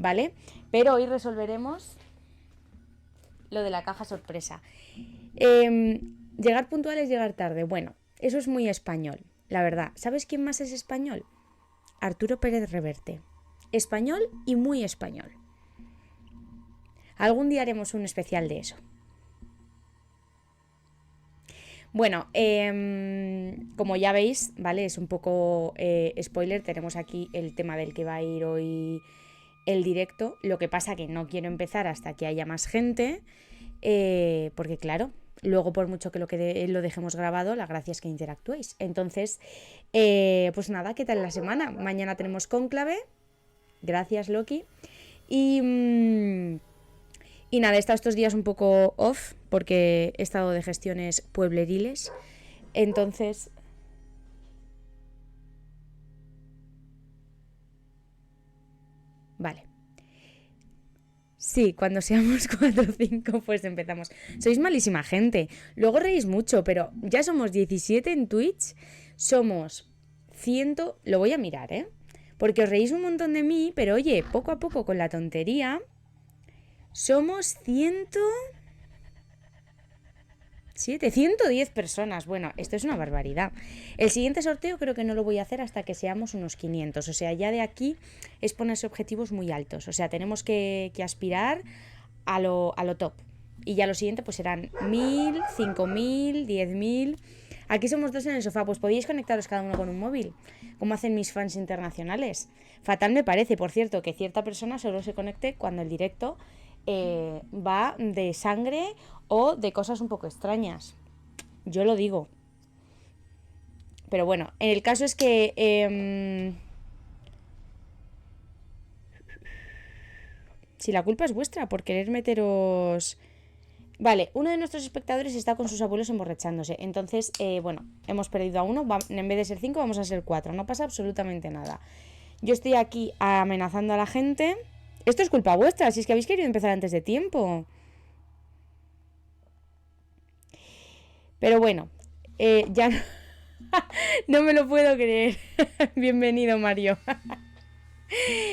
¿vale? Pero hoy resolveremos lo de la caja sorpresa. Llegar puntual es llegar tarde. Bueno, eso es muy español, la verdad. ¿Sabes quién más es español? Arturo Pérez Reverte. Español y muy español. Algún día haremos un especial de eso. Bueno, como ya veis, ¿vale? Es un poco spoiler. Tenemos aquí el tema del que va a ir hoy el directo. Lo que pasa que no quiero empezar hasta que haya más gente. Porque claro, luego por mucho que lo dejemos grabado, la gracia es que interactuéis. Entonces, pues nada, ¿qué tal la semana? Mañana tenemos cónclave. Gracias, Loki. Y nada, he estado estos días un poco off porque he estado de gestiones puebleriles. Entonces... Vale. Sí, cuando seamos 4 o 5 pues empezamos. Sois malísima gente. Luego reís mucho, pero ya somos 17 en Twitch. Somos 100... Lo voy a mirar, ¿eh? Porque os reís un montón de mí, pero oye, poco a poco con la tontería... Somos 110 personas. Bueno, esto es una barbaridad. El siguiente sorteo creo que no lo voy a hacer hasta que seamos unos 500. O sea, ya de aquí es ponerse objetivos muy altos. O sea, tenemos que aspirar a lo top. Y ya lo siguiente pues serán 1000, 5000, 10.000. Aquí somos dos en el sofá. Pues podéis conectaros cada uno con un móvil, como hacen mis fans internacionales. Fatal me parece, por cierto, que cierta persona solo se conecte cuando el directo va de sangre o de cosas un poco extrañas. Yo lo digo. Pero bueno, el caso es que... si la culpa es vuestra por querer meteros... Vale, uno de nuestros espectadores está con sus abuelos emborrachándose. Entonces, bueno, hemos perdido a uno. En vez de ser 5, vamos a ser 4. No pasa absolutamente nada. Yo estoy aquí amenazando a la gente. Esto es culpa vuestra, si es que habéis querido empezar antes de tiempo. Pero bueno, ya no, no me lo puedo creer. Bienvenido, Mario.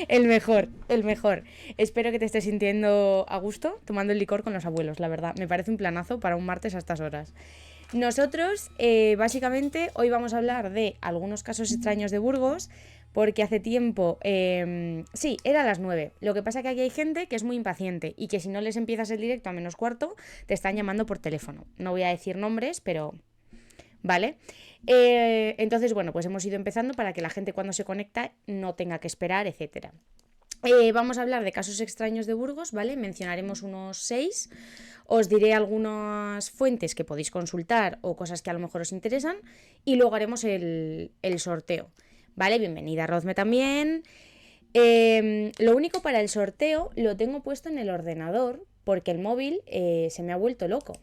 El mejor, el mejor. Espero que te estés sintiendo a gusto tomando el licor con los abuelos, la verdad. Me parece un planazo para un martes a estas horas. Nosotros, básicamente, hoy vamos a hablar de algunos casos extraños de Burgos, porque hace tiempo... sí, era a las 9. Lo que pasa es que aquí hay gente que es muy impaciente y que si no les empiezas el directo a menos cuarto, te están llamando por teléfono. No voy a decir nombres, pero... ¿Vale? Entonces, bueno, pues hemos ido empezando para que la gente cuando se conecta no tenga que esperar, etcétera. Vamos a hablar de casos extraños de Burgos, ¿vale? Mencionaremos unos 6. Os diré algunas fuentes que podéis consultar o cosas que a lo mejor os interesan. Y luego haremos el sorteo, ¿vale? Bienvenida, Rozme, también. Lo único para el sorteo lo tengo puesto en el ordenador porque el móvil se me ha vuelto loco.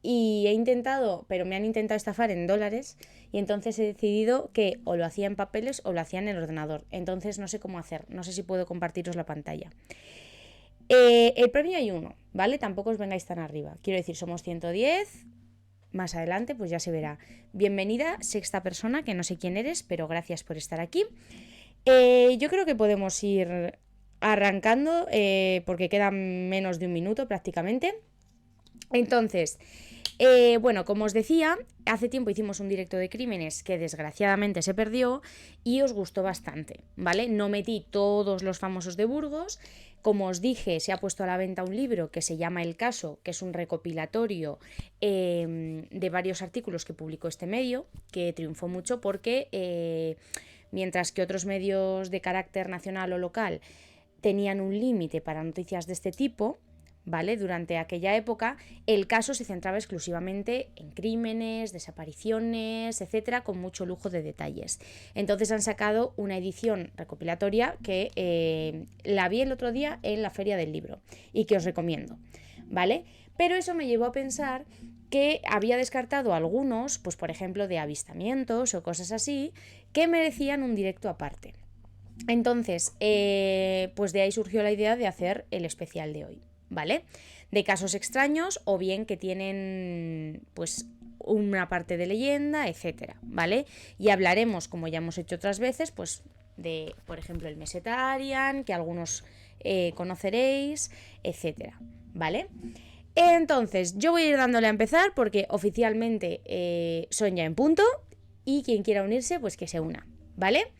Y he intentado, pero me han intentado estafar en dólares y entonces he decidido que o lo hacía en papeles o lo hacía en el ordenador. Entonces no sé cómo hacer, no sé si puedo compartiros la pantalla. El premio hay uno, ¿vale? Tampoco os vengáis tan arriba. Quiero decir, somos 110, más adelante pues ya se verá. Bienvenida, sexta persona, que no sé quién eres, pero gracias por estar aquí. Yo creo que podemos ir arrancando porque queda menos de un minuto prácticamente. Entonces, bueno, como os decía, hace tiempo hicimos un directo de crímenes que desgraciadamente se perdió y os gustó bastante, ¿vale? No metí todos los famosos de Burgos. Como os dije, se ha puesto a la venta un libro que se llama El Caso, que es un recopilatorio de varios artículos que publicó este medio, que triunfó mucho porque mientras que otros medios de carácter nacional o local tenían un límite para noticias de este tipo, ¿vale? Durante aquella época, El Caso se centraba exclusivamente en crímenes, desapariciones, etcétera, con mucho lujo de detalles. Entonces han sacado una edición recopilatoria que la vi el otro día en la Feria del Libro y que os recomiendo, ¿vale? Pero eso me llevó a pensar que había descartado algunos, pues por ejemplo de avistamientos o cosas así, que merecían un directo aparte. Entonces, pues de ahí surgió la idea de hacer el especial de hoy, ¿vale? De casos extraños o bien que tienen pues una parte de leyenda, etcétera, ¿vale? Y hablaremos, como ya hemos hecho otras veces, pues de, por ejemplo, el Mesetarian, que algunos conoceréis, etcétera, ¿vale? Entonces, yo voy a ir dándole a empezar porque oficialmente son ya en punto y quien quiera unirse, pues que se una, ¿vale?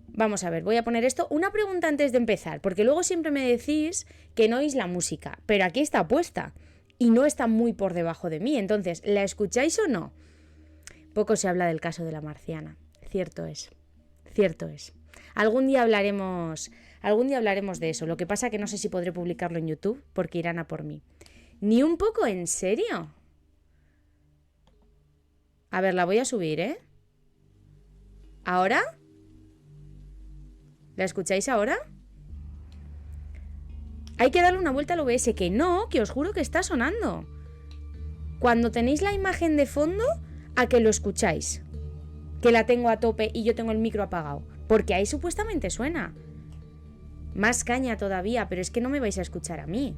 Vamos a ver, voy a poner esto. Una pregunta antes de empezar, porque luego siempre me decís que no oís la música, pero aquí está puesta y no está muy por debajo de mí, entonces, ¿la escucháis o no? Poco se habla del caso de la marciana, cierto es, cierto es. Algún día hablaremos de eso, lo que pasa que no sé si podré publicarlo en YouTube porque irán a por mí. ¿Ni un poco en serio? A ver, la voy a subir, ¿eh? ¿Ahora? ¿La escucháis ahora? Hay que darle una vuelta al OBS, que no, que os juro que está sonando. Cuando tenéis la imagen de fondo, a que lo escucháis. Que la tengo a tope y yo tengo el micro apagado. Porque ahí supuestamente suena. Más caña todavía, pero es que no me vais a escuchar a mí.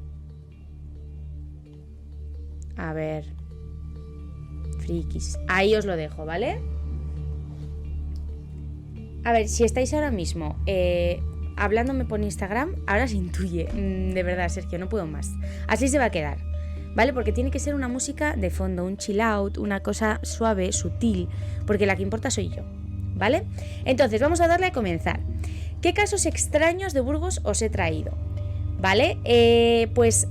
A ver. Frikis. Ahí os lo dejo, ¿vale? A ver, si estáis ahora mismo hablándome por Instagram, ahora se intuye. De verdad, Sergio, no puedo más. Así se va a quedar, ¿vale? Porque tiene que ser una música de fondo, un chill out, una cosa suave, sutil, porque la que importa soy yo, ¿vale? Entonces, vamos a darle a comenzar. ¿Qué casos extraños de Burgos os he traído? ¿Vale? Pues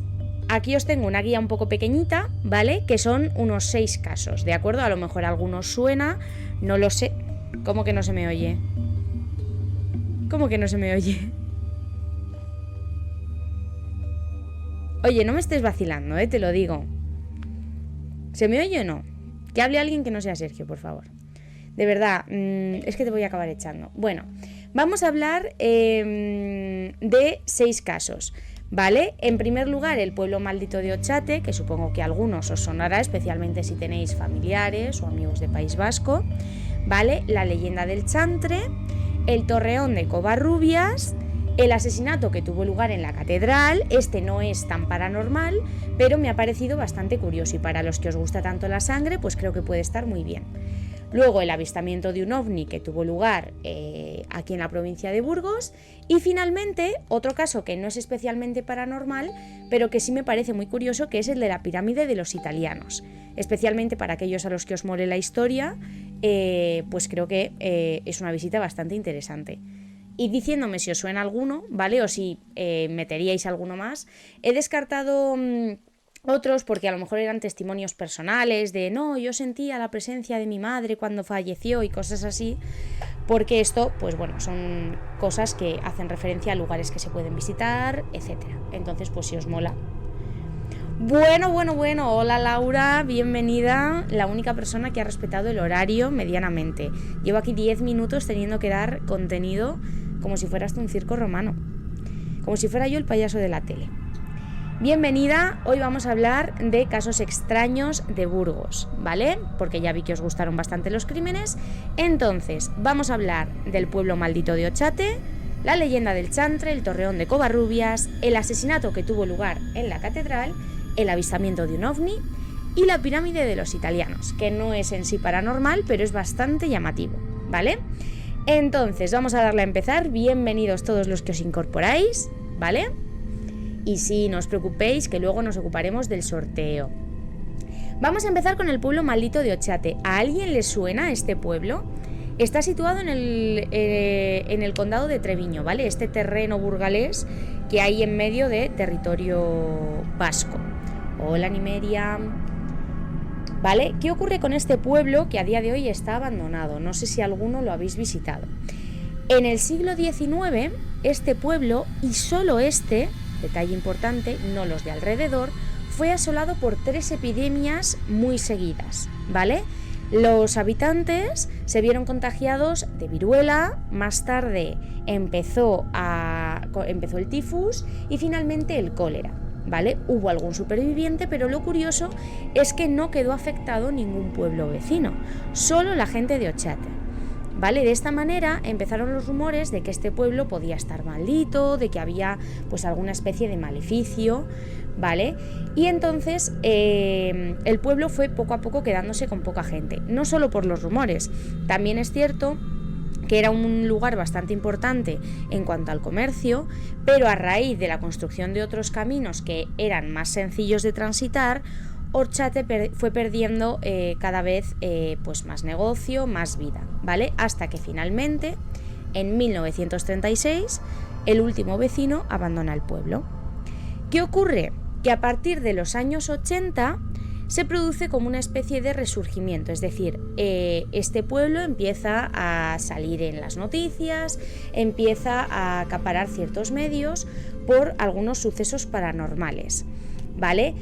aquí os tengo una guía un poco pequeñita, ¿vale? Que son unos 6 casos, ¿de acuerdo? A lo mejor algunos suena, no lo sé. ¿Cómo que no se me oye? ¿Cómo que no se me oye? Oye, no me estés vacilando, te lo digo. ¿Se me oye o no? Que hable alguien que no sea Sergio, por favor. De verdad, es que te voy a acabar echando. Bueno, vamos a hablar de 6 casos, ¿vale? En primer lugar, el pueblo maldito de Ochate, que supongo que a algunos os sonará, especialmente si tenéis familiares o amigos de País Vasco, ¿vale? La leyenda del chantre, el torreón de Covarrubias, el asesinato que tuvo lugar en la catedral. Este no es tan paranormal, pero me ha parecido bastante curioso y para los que os gusta tanto la sangre, pues creo que puede estar muy bien. Luego el avistamiento de un ovni que tuvo lugar aquí en la provincia de Burgos. Y finalmente, otro caso que no es especialmente paranormal, pero que sí me parece muy curioso, que es el de la pirámide de los italianos. Especialmente para aquellos a los que os mole la historia, pues creo que es una visita bastante interesante. Y diciéndome si os suena alguno, ¿vale? O si meteríais alguno más. He descartado otros porque a lo mejor eran testimonios personales de no, yo sentía la presencia de mi madre cuando falleció y cosas así, porque esto, pues bueno, son cosas que hacen referencia a lugares que se pueden visitar, etcétera. Entonces, pues si os mola. Bueno, hola Laura, bienvenida, la única persona que ha respetado el horario medianamente. Llevo aquí 10 minutos teniendo que dar contenido como si fuera hasta un circo romano, como si fuera yo el payaso de la tele. Bienvenida, hoy vamos a hablar de casos extraños de Burgos, ¿vale? Porque ya vi que os gustaron bastante los crímenes. Entonces, vamos a hablar del pueblo maldito de Ochate, la leyenda del chantre, el torreón de Covarrubias, el asesinato que tuvo lugar en la catedral, el avistamiento de un ovni y la pirámide de los italianos, que no es en sí paranormal, pero es bastante llamativo, ¿vale? Entonces, vamos a darle a empezar. Bienvenidos todos los que os incorporáis, ¿vale? Y sí, no os preocupéis, que luego nos ocuparemos del sorteo. Vamos a empezar con el pueblo maldito de Ochate. ¿A alguien le suena este pueblo? Está situado en el condado de Treviño, ¿vale? Este terreno burgalés que hay en medio de territorio vasco. Hola, Nimeria. ¿Vale? ¿Qué ocurre con este pueblo que a día de hoy está abandonado? No sé si alguno lo habéis visitado. En el siglo XIX, este pueblo, y solo este, detalle importante, no los de alrededor, fue asolado por 3 epidemias muy seguidas, ¿vale? Los habitantes se vieron contagiados de viruela, más tarde empezó el tifus y finalmente el cólera, ¿vale? Hubo algún superviviente, pero lo curioso es que no quedó afectado ningún pueblo vecino, solo la gente de Ochate. ¿Vale? De esta manera empezaron los rumores de que este pueblo podía estar maldito, de que había pues alguna especie de maleficio, ¿vale? Y entonces el pueblo fue poco a poco quedándose con poca gente, no solo por los rumores, también es cierto que era un lugar bastante importante en cuanto al comercio, pero a raíz de la construcción de otros caminos que eran más sencillos de transitar, Orchate fue perdiendo cada vez pues más negocio, más vida, ¿vale? Hasta que finalmente, en 1936, el último vecino abandona el pueblo. ¿Qué ocurre? Que a partir de los años 80 se produce como una especie de resurgimiento, es decir, este pueblo empieza a salir en las noticias, empieza a acaparar ciertos medios por algunos sucesos paranormales, ¿vale?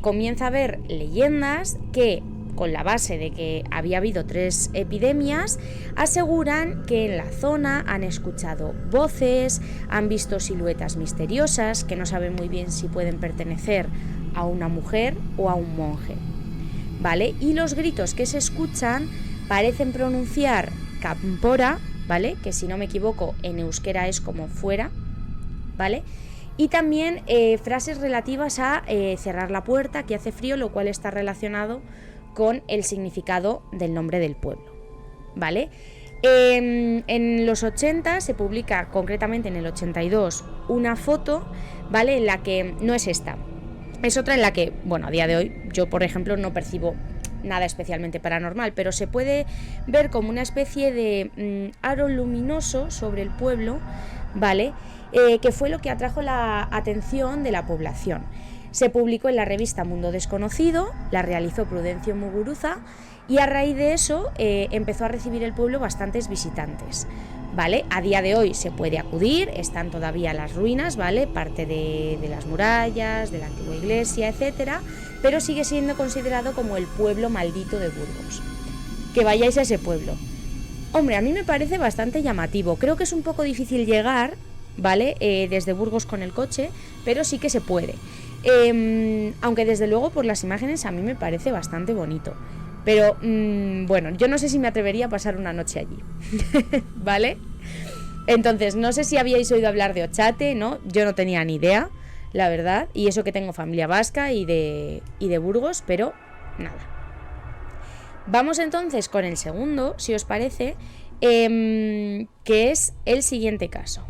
Comienza a haber leyendas que, con la base de que había habido 3 epidemias, aseguran que en la zona han escuchado voces, han visto siluetas misteriosas que no saben muy bien si pueden pertenecer a una mujer o a un monje, ¿vale? Y los gritos que se escuchan parecen pronunciar Campora, ¿vale? Que si no me equivoco en euskera es como fuera, ¿vale? Y también frases relativas a cerrar la puerta, que hace frío, lo cual está relacionado con el significado del nombre del pueblo, ¿vale? En los 80 se publica, concretamente en el 82, una foto, ¿vale? En la que no es esta, es otra en la que, bueno, a día de hoy yo, por ejemplo, no percibo nada especialmente paranormal, pero se puede ver como una especie de aro luminoso sobre el pueblo, ¿vale? Que fue lo que atrajo la atención de la población. Se publicó en la revista Mundo Desconocido, la realizó Prudencio Muguruza y a raíz de eso empezó a recibir el pueblo bastantes visitantes, ¿vale? A día de hoy se puede acudir, están todavía las ruinas, ¿vale? Parte de las murallas, de la antigua iglesia, etcétera, pero sigue siendo considerado como el pueblo maldito de Burgos. Que vayáis a ese pueblo. Hombre, a mí me parece bastante llamativo. Creo que es un poco difícil llegar, ¿vale? Desde Burgos con el coche, pero sí que se puede. Aunque desde luego por las imágenes a mí me parece bastante bonito. Pero bueno, yo no sé si me atrevería a pasar una noche allí, ¿vale? Entonces, no sé si habíais oído hablar de Ochate, ¿no? Yo no tenía ni idea, la verdad. Y eso que tengo familia vasca y de Burgos, pero nada. Vamos entonces con el segundo, si os parece, que es el siguiente caso.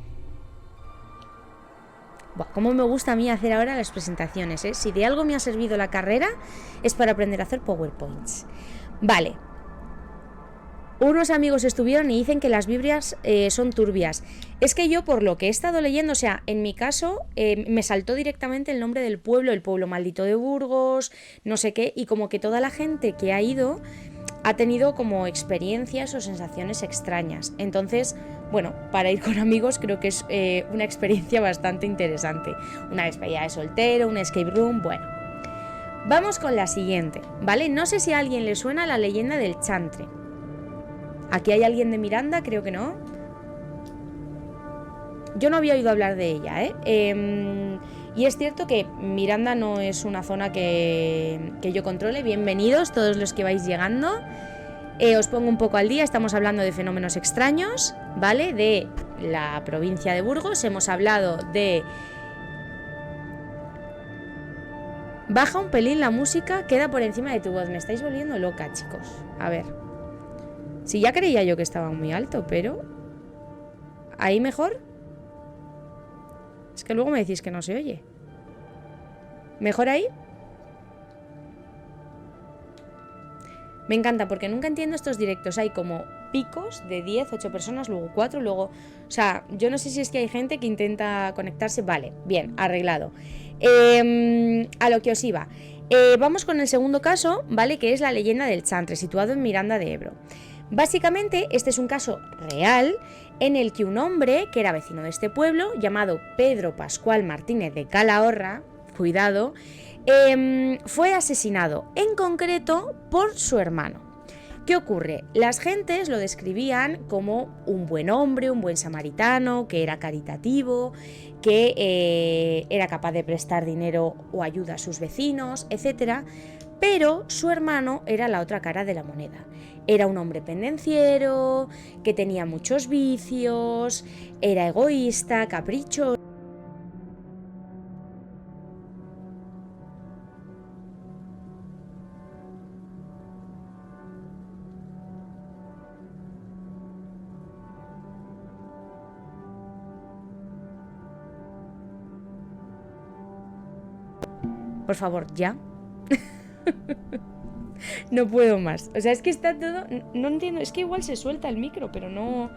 Buah, cómo me gusta a mí hacer ahora las presentaciones, ¿eh? Si de algo me ha servido la carrera es para aprender a hacer PowerPoints. Vale. Unos amigos estuvieron y dicen que las Biblias son turbias. Es que yo, por lo que he estado leyendo, o sea, en mi caso, me saltó directamente el nombre del pueblo, el pueblo maldito de Burgos, no sé qué, y como que toda la gente que ha ido ha tenido como experiencias o sensaciones extrañas. Entonces, bueno, para ir con amigos creo que es una experiencia bastante interesante. Una despedida de soltero, un escape room, bueno. Vamos con la siguiente, ¿vale? No sé si a alguien le suena la leyenda del chantre. ¿Aquí hay alguien de Miranda? Creo que no. Yo no había oído hablar de ella, ¿eh? Y es cierto que Miranda no es una zona que yo controle. Bienvenidos todos los que vais llegando. Os pongo un poco al día. Estamos hablando de fenómenos extraños, ¿vale? De la provincia de Burgos. Hemos hablado de... Baja un pelín la música, queda por encima de tu voz. Me estáis volviendo loca, chicos. A ver. Si ya creía yo que estaba muy alto, pero... ¿Ahí mejor? Es que luego me decís que no se oye. ¿Mejor ahí? Me encanta porque nunca entiendo estos directos. Hay como picos de 10, 8 personas, luego 4, luego... O sea, yo no sé si es que hay gente que intenta conectarse. Vale, bien, arreglado. A lo que os iba. Vamos con el segundo caso, ¿vale? Que es la leyenda del chantre, situado en Miranda de Ebro. Básicamente, este es un caso real en el que un hombre, que era vecino de este pueblo, llamado Pedro Pascual Martínez de Calahorra, cuidado, fue asesinado, en concreto por su hermano. ¿Qué ocurre? Las gentes lo describían como un buen hombre, un buen samaritano, que era caritativo, que era capaz de prestar dinero o ayuda a sus vecinos, etc. Pero su hermano era la otra cara de la moneda. Era un hombre pendenciero, que tenía muchos vicios, era egoísta, caprichoso. Por favor, ya. No puedo más. O sea, es que está todo... No entiendo, es que igual se suelta el micro, pero no...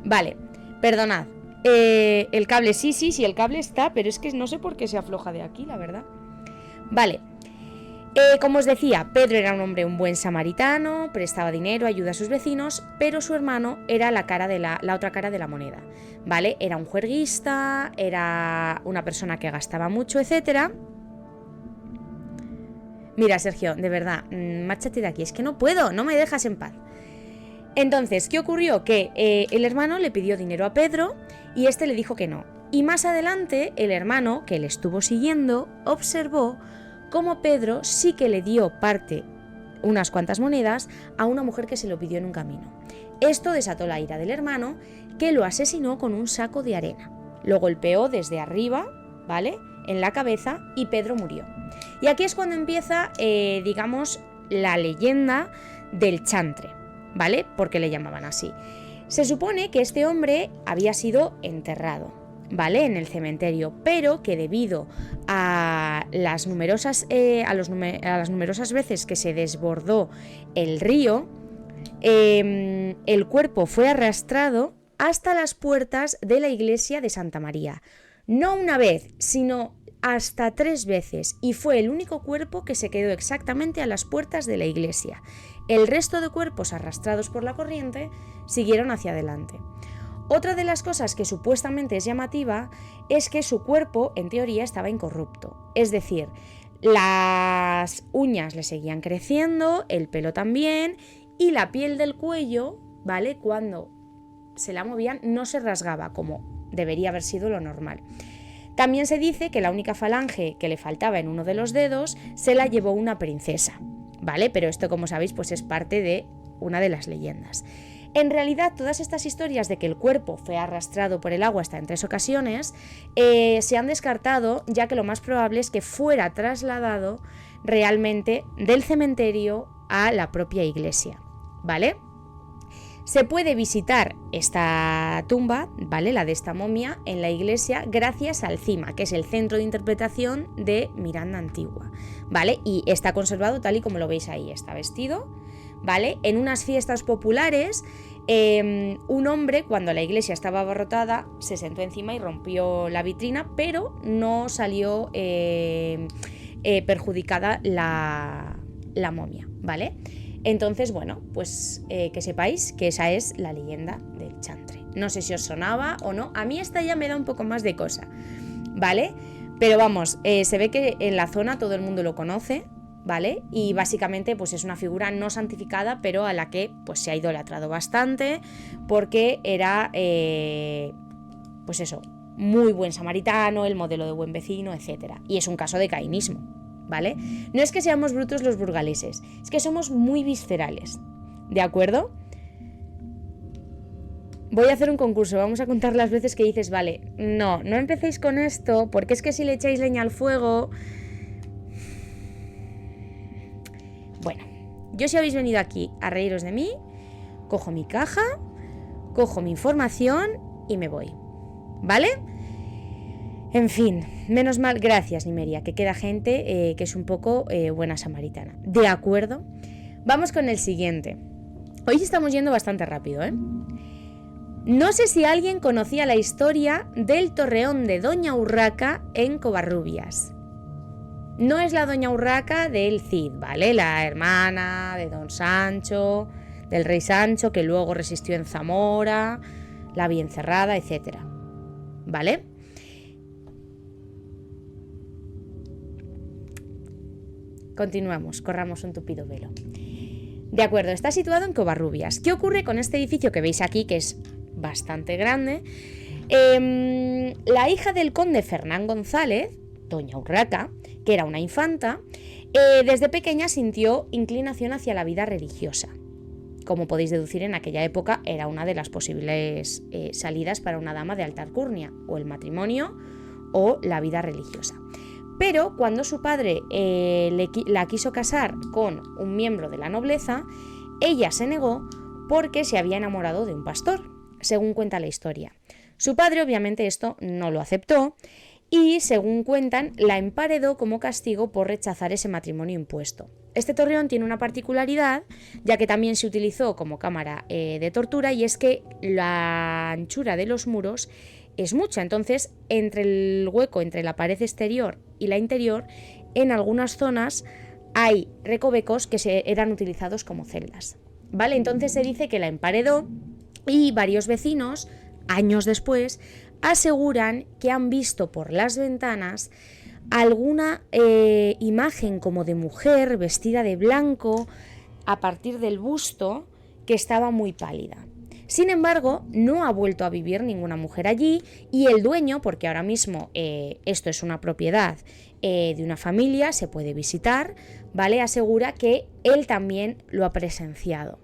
Vale, perdonad. El cable, sí, el cable está, pero es que no sé por qué se afloja de aquí, la verdad. Vale. Como os decía, Pedro era un buen samaritano, prestaba dinero, ayuda a sus vecinos, pero su hermano era la otra cara de la moneda, ¿vale? Era un juerguista, era una persona que gastaba mucho, etcétera. Mira, Sergio, de verdad, márchate de aquí, es que no puedo, no me dejas en paz. Entonces, ¿qué ocurrió? Que el hermano le pidió dinero a Pedro y este le dijo que no. Y más adelante, el hermano, que le estuvo siguiendo, observó cómo Pedro sí que le dio unas cuantas monedas, a una mujer que se lo pidió en un camino. Esto desató la ira del hermano, que lo asesinó con un saco de arena. Lo golpeó desde arriba, ¿vale?, en la cabeza, y Pedro murió. Y aquí es cuando empieza, digamos, la leyenda del chantre, ¿vale?, porque le llamaban así. Se supone que este hombre había sido enterrado, ¿vale?, en el cementerio, pero que debido a las numerosas veces que se desbordó el río, el cuerpo fue arrastrado hasta las puertas de la iglesia de Santa María. No una vez, sino hasta 3 veces, y fue el único cuerpo que se quedó exactamente a las puertas de la iglesia. El resto de cuerpos arrastrados por la corriente siguieron hacia adelante. Otra de las cosas que supuestamente es llamativa es que su cuerpo, en teoría, estaba incorrupto. Es decir, las uñas le seguían creciendo, el pelo también, y la piel del cuello, ¿vale?, cuando se la movían no se rasgaba, como debería haber sido lo normal. También se dice que la única falange que le faltaba en uno de los dedos se la llevó una princesa, ¿vale? Pero esto, como sabéis, pues es parte de una de las leyendas. En realidad, todas estas historias de que el cuerpo fue arrastrado por el agua hasta en 3 ocasiones se han descartado, ya que lo más probable es que fuera trasladado realmente del cementerio a la propia iglesia, ¿vale? Se puede visitar esta tumba, ¿vale?, la de esta momia, en la iglesia gracias al CIMA, que es el Centro de Interpretación de Miranda Antigua, ¿vale? Y está conservado tal y como lo veis ahí, está vestido, ¿vale? En unas fiestas populares, un hombre, cuando la iglesia estaba abarrotada, se sentó encima y rompió la vitrina, pero no salió perjudicada la momia, ¿vale? Entonces, bueno, pues que sepáis que esa es la leyenda del chantre. No sé si os sonaba o no, a mí esta ya me da un poco más de cosa, ¿vale? Pero vamos, se ve que en la zona todo el mundo lo conoce, ¿vale? Y básicamente pues es una figura no santificada, pero a la que pues se ha idolatrado bastante, porque era, pues eso, muy buen samaritano, el modelo de buen vecino, etc. Y es un caso de cainismo, ¿vale? No es que seamos brutos los burgaleses, es que somos muy viscerales, ¿de acuerdo? Voy a hacer un concurso, vamos a contar las veces que dices, vale, no empecéis con esto, porque es que si le echáis leña al fuego... Bueno, yo si habéis venido aquí a reíros de mí, cojo mi caja, cojo mi información y me voy, ¿vale? En fin, menos mal, gracias Nimeria, que queda gente que es un poco buena samaritana. ¿De acuerdo? Vamos con el siguiente. Hoy estamos yendo bastante rápido, ¿eh? No sé si alguien conocía la historia del torreón de Doña Urraca en Covarrubias. No es la Doña Urraca del Cid, ¿vale? La hermana de Don Sancho, del rey Sancho, que luego resistió en Zamora, la bien cerrada, etc. ¿Vale? Continuamos, corramos un tupido velo. De acuerdo, está situado en Covarrubias. ¿Qué ocurre con este edificio que veis aquí, que es bastante grande? La hija del conde Fernán González, Doña Urraca, que era una infanta, desde pequeña sintió inclinación hacia la vida religiosa. Como podéis deducir, en aquella época era una de las posibles salidas para una dama de alta alcurnia, o el matrimonio o la vida religiosa. Pero cuando su padre la quiso casar con un miembro de la nobleza, ella se negó porque se había enamorado de un pastor, según cuenta la historia. Su padre obviamente esto no lo aceptó y, según cuentan, la emparedó como castigo por rechazar ese matrimonio impuesto. Este torreón tiene una particularidad, ya que también se utilizó como cámara de tortura, y es que la anchura de los muros es mucha. Entonces, entre el hueco entre la pared exterior y la interior, en algunas zonas hay recovecos que eran utilizados como celdas. ¿Vale? Entonces se dice que la emparedó, y varios vecinos, años después, aseguran que han visto por las ventanas alguna imagen como de mujer vestida de blanco a partir del busto, que estaba muy pálida. Sin embargo, no ha vuelto a vivir ninguna mujer allí, y el dueño, porque ahora mismo esto es una propiedad de una familia, se puede visitar, ¿vale? Asegura que él también lo ha presenciado.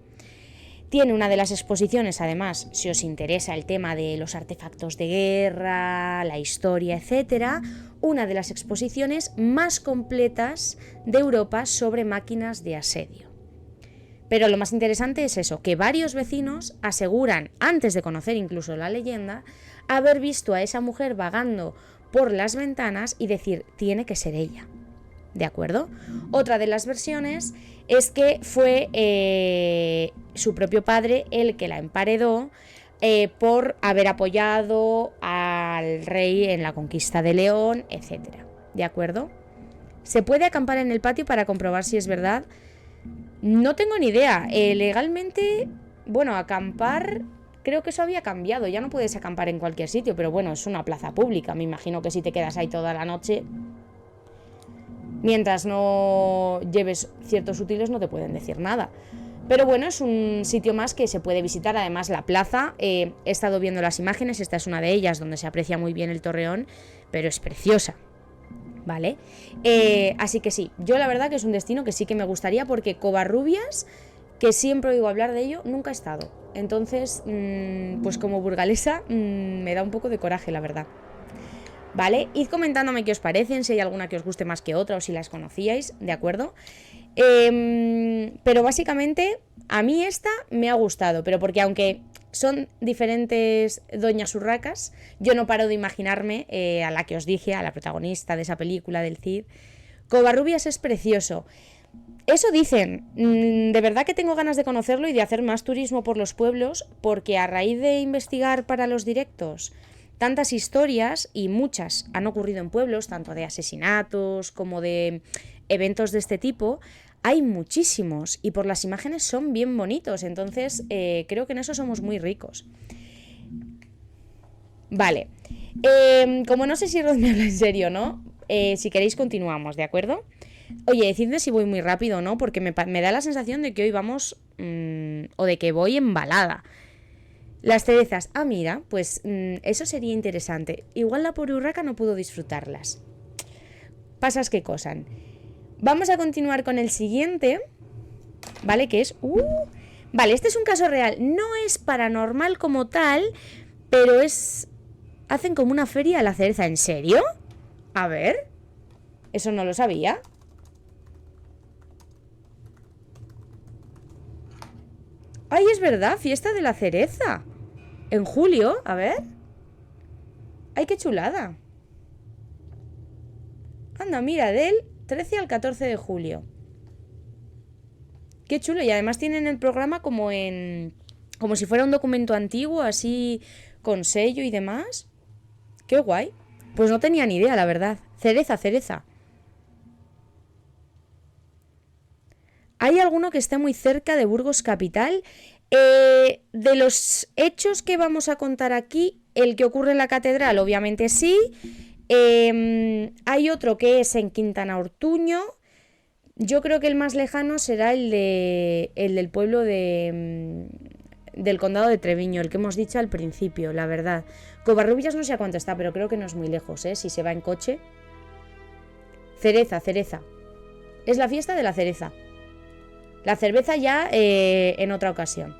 Tiene una de las exposiciones, además, si os interesa el tema de los artefactos de guerra, la historia, etc., una de las exposiciones más completas de Europa sobre máquinas de asedio. Pero lo más interesante es eso, que varios vecinos aseguran, antes de conocer incluso la leyenda, haber visto a esa mujer vagando por las ventanas y decir, tiene que ser ella. ¿De acuerdo? Otra de las versiones es que fue su propio padre el que la emparedó por haber apoyado al rey en la conquista de León, etc. ¿De acuerdo? ¿Se puede acampar en el patio para comprobar si es verdad? No tengo ni idea. Legalmente, bueno, acampar, creo que eso había cambiado. Ya no puedes acampar en cualquier sitio, pero bueno, es una plaza pública. Me imagino que si te quedas ahí toda la noche, mientras no lleves ciertos útiles, no te pueden decir nada. Pero bueno, es un sitio más que se puede visitar. Además, la plaza, he estado viendo las imágenes, esta es una de ellas donde se aprecia muy bien el torreón, pero es preciosa, ¿vale? Así que sí, yo la verdad que es un destino que sí que me gustaría, porque Covarrubias, que siempre oigo hablar de ello, nunca he estado. Entonces, pues como burgalesa, me da un poco de coraje, la verdad. ¿Vale? Id comentándome qué os parecen, si hay alguna que os guste más que otra o si las conocíais, ¿de acuerdo? Pero básicamente a mí esta me ha gustado, pero porque aunque son diferentes doñas urracas, yo no paro de imaginarme a la que os dije, a la protagonista de esa película del Cid. Covarrubias es precioso. Eso dicen, de verdad que tengo ganas de conocerlo y de hacer más turismo por los pueblos, porque a raíz de investigar para los directos tantas historias, y muchas han ocurrido en pueblos, tanto de asesinatos como de eventos de este tipo, hay muchísimos, y por las imágenes son bien bonitos, entonces creo que en eso somos muy ricos. Vale, como no sé si Rod me habla en serio, ¿no? Si queréis continuamos, ¿de acuerdo? Oye, decidme si voy muy rápido o no, porque me da la sensación de que hoy vamos, o de que voy embalada. Las cerezas, mira, pues eso sería interesante. Igual la pobre urraca no pudo disfrutarlas. Pasas que cosan. Vamos a continuar con el siguiente, ¿vale? Que es... Vale, este es un caso real. No es paranormal como tal, pero es... Hacen como una feria a la cereza. ¿En serio? A ver. Eso no lo sabía. ¡Ay, es verdad! Fiesta de la cereza. En julio, a ver. ¡Ay, qué chulada! Anda, mira, del 13 al 14 de julio. Qué chulo, y además tienen el programa como si fuera un documento antiguo, así con sello y demás. Qué guay. Pues no tenía ni idea, la verdad. Cereza, cereza. ¿Hay alguno que esté muy cerca de Burgos capital? De los hechos que vamos a contar aquí, el que ocurre en la catedral, obviamente sí. Hay otro que es en Quintana Ortuño. Yo creo que el más lejano será el del pueblo del condado de Treviño, el que hemos dicho al principio, la verdad. Covarrubias no sé a cuánto está, pero creo que no es muy lejos, si se va en coche. Cereza, cereza. Es la fiesta de la cereza. La cerveza ya en otra ocasión.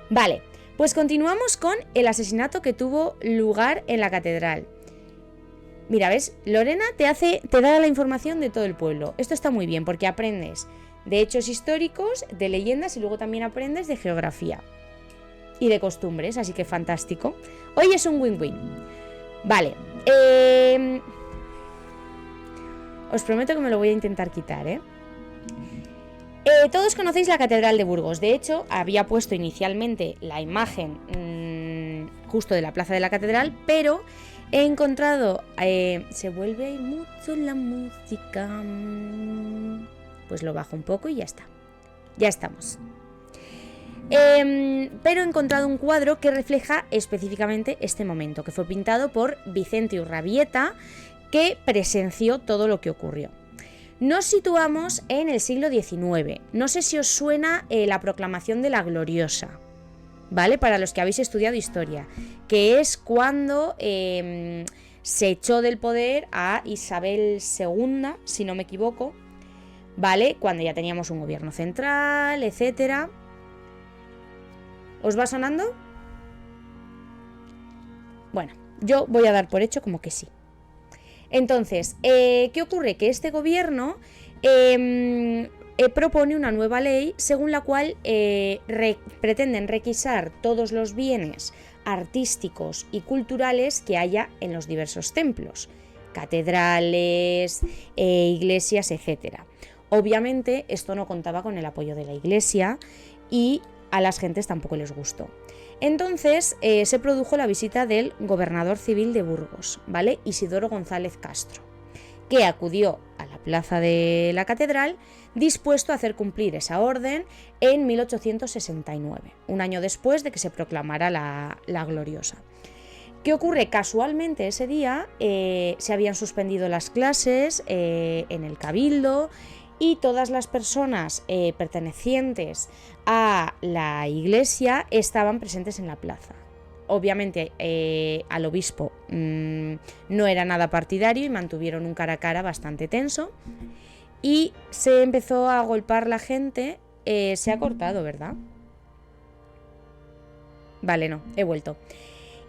Vale, pues continuamos con el asesinato que tuvo lugar en la catedral. Mira, ¿ves? Lorena te da la información de todo el pueblo. Esto está muy bien porque aprendes de hechos históricos, de leyendas, y luego también aprendes de geografía y de costumbres, así que fantástico. Hoy es un win-win. Vale. Os prometo que me lo voy a intentar quitar, ¿eh? Todos conocéis la Catedral de Burgos. De hecho, había puesto inicialmente la imagen justo de la plaza de la Catedral, pero he encontrado... se vuelve mucho la música. Pues lo bajo un poco y ya está. Ya estamos. Pero he encontrado un cuadro que refleja específicamente este momento, que fue pintado por Vicente Urrabieta, que presenció todo lo que ocurrió. Nos situamos en el siglo XIX. No sé si os suena la proclamación de la Gloriosa, ¿vale? Para los que habéis estudiado historia, que es cuando se echó del poder a Isabel II, si no me equivoco, ¿vale? Cuando ya teníamos un gobierno central, etcétera. ¿Os va sonando? Bueno, yo voy a dar por hecho como que sí. Entonces, ¿qué ocurre? Que este gobierno propone una nueva ley según la cual pretenden requisar todos los bienes artísticos y culturales que haya en los diversos templos, catedrales, iglesias, etc. Obviamente esto no contaba con el apoyo de la iglesia y a las gentes tampoco les gustó. Entonces se produjo la visita del gobernador civil de Burgos, ¿vale? Isidoro González Castro, que acudió a la plaza de la catedral dispuesto a hacer cumplir esa orden en 1869, un año después de que se proclamara la Gloriosa. ¿Qué ocurre? Casualmente ese día se habían suspendido las clases en el Cabildo y todas las personas pertenecientes a la iglesia estaban presentes en la plaza. Obviamente al obispo no era nada partidario y mantuvieron un cara a cara bastante tenso y se empezó a golpear la gente. Se ha cortado, ¿verdad? Vale, no, he vuelto.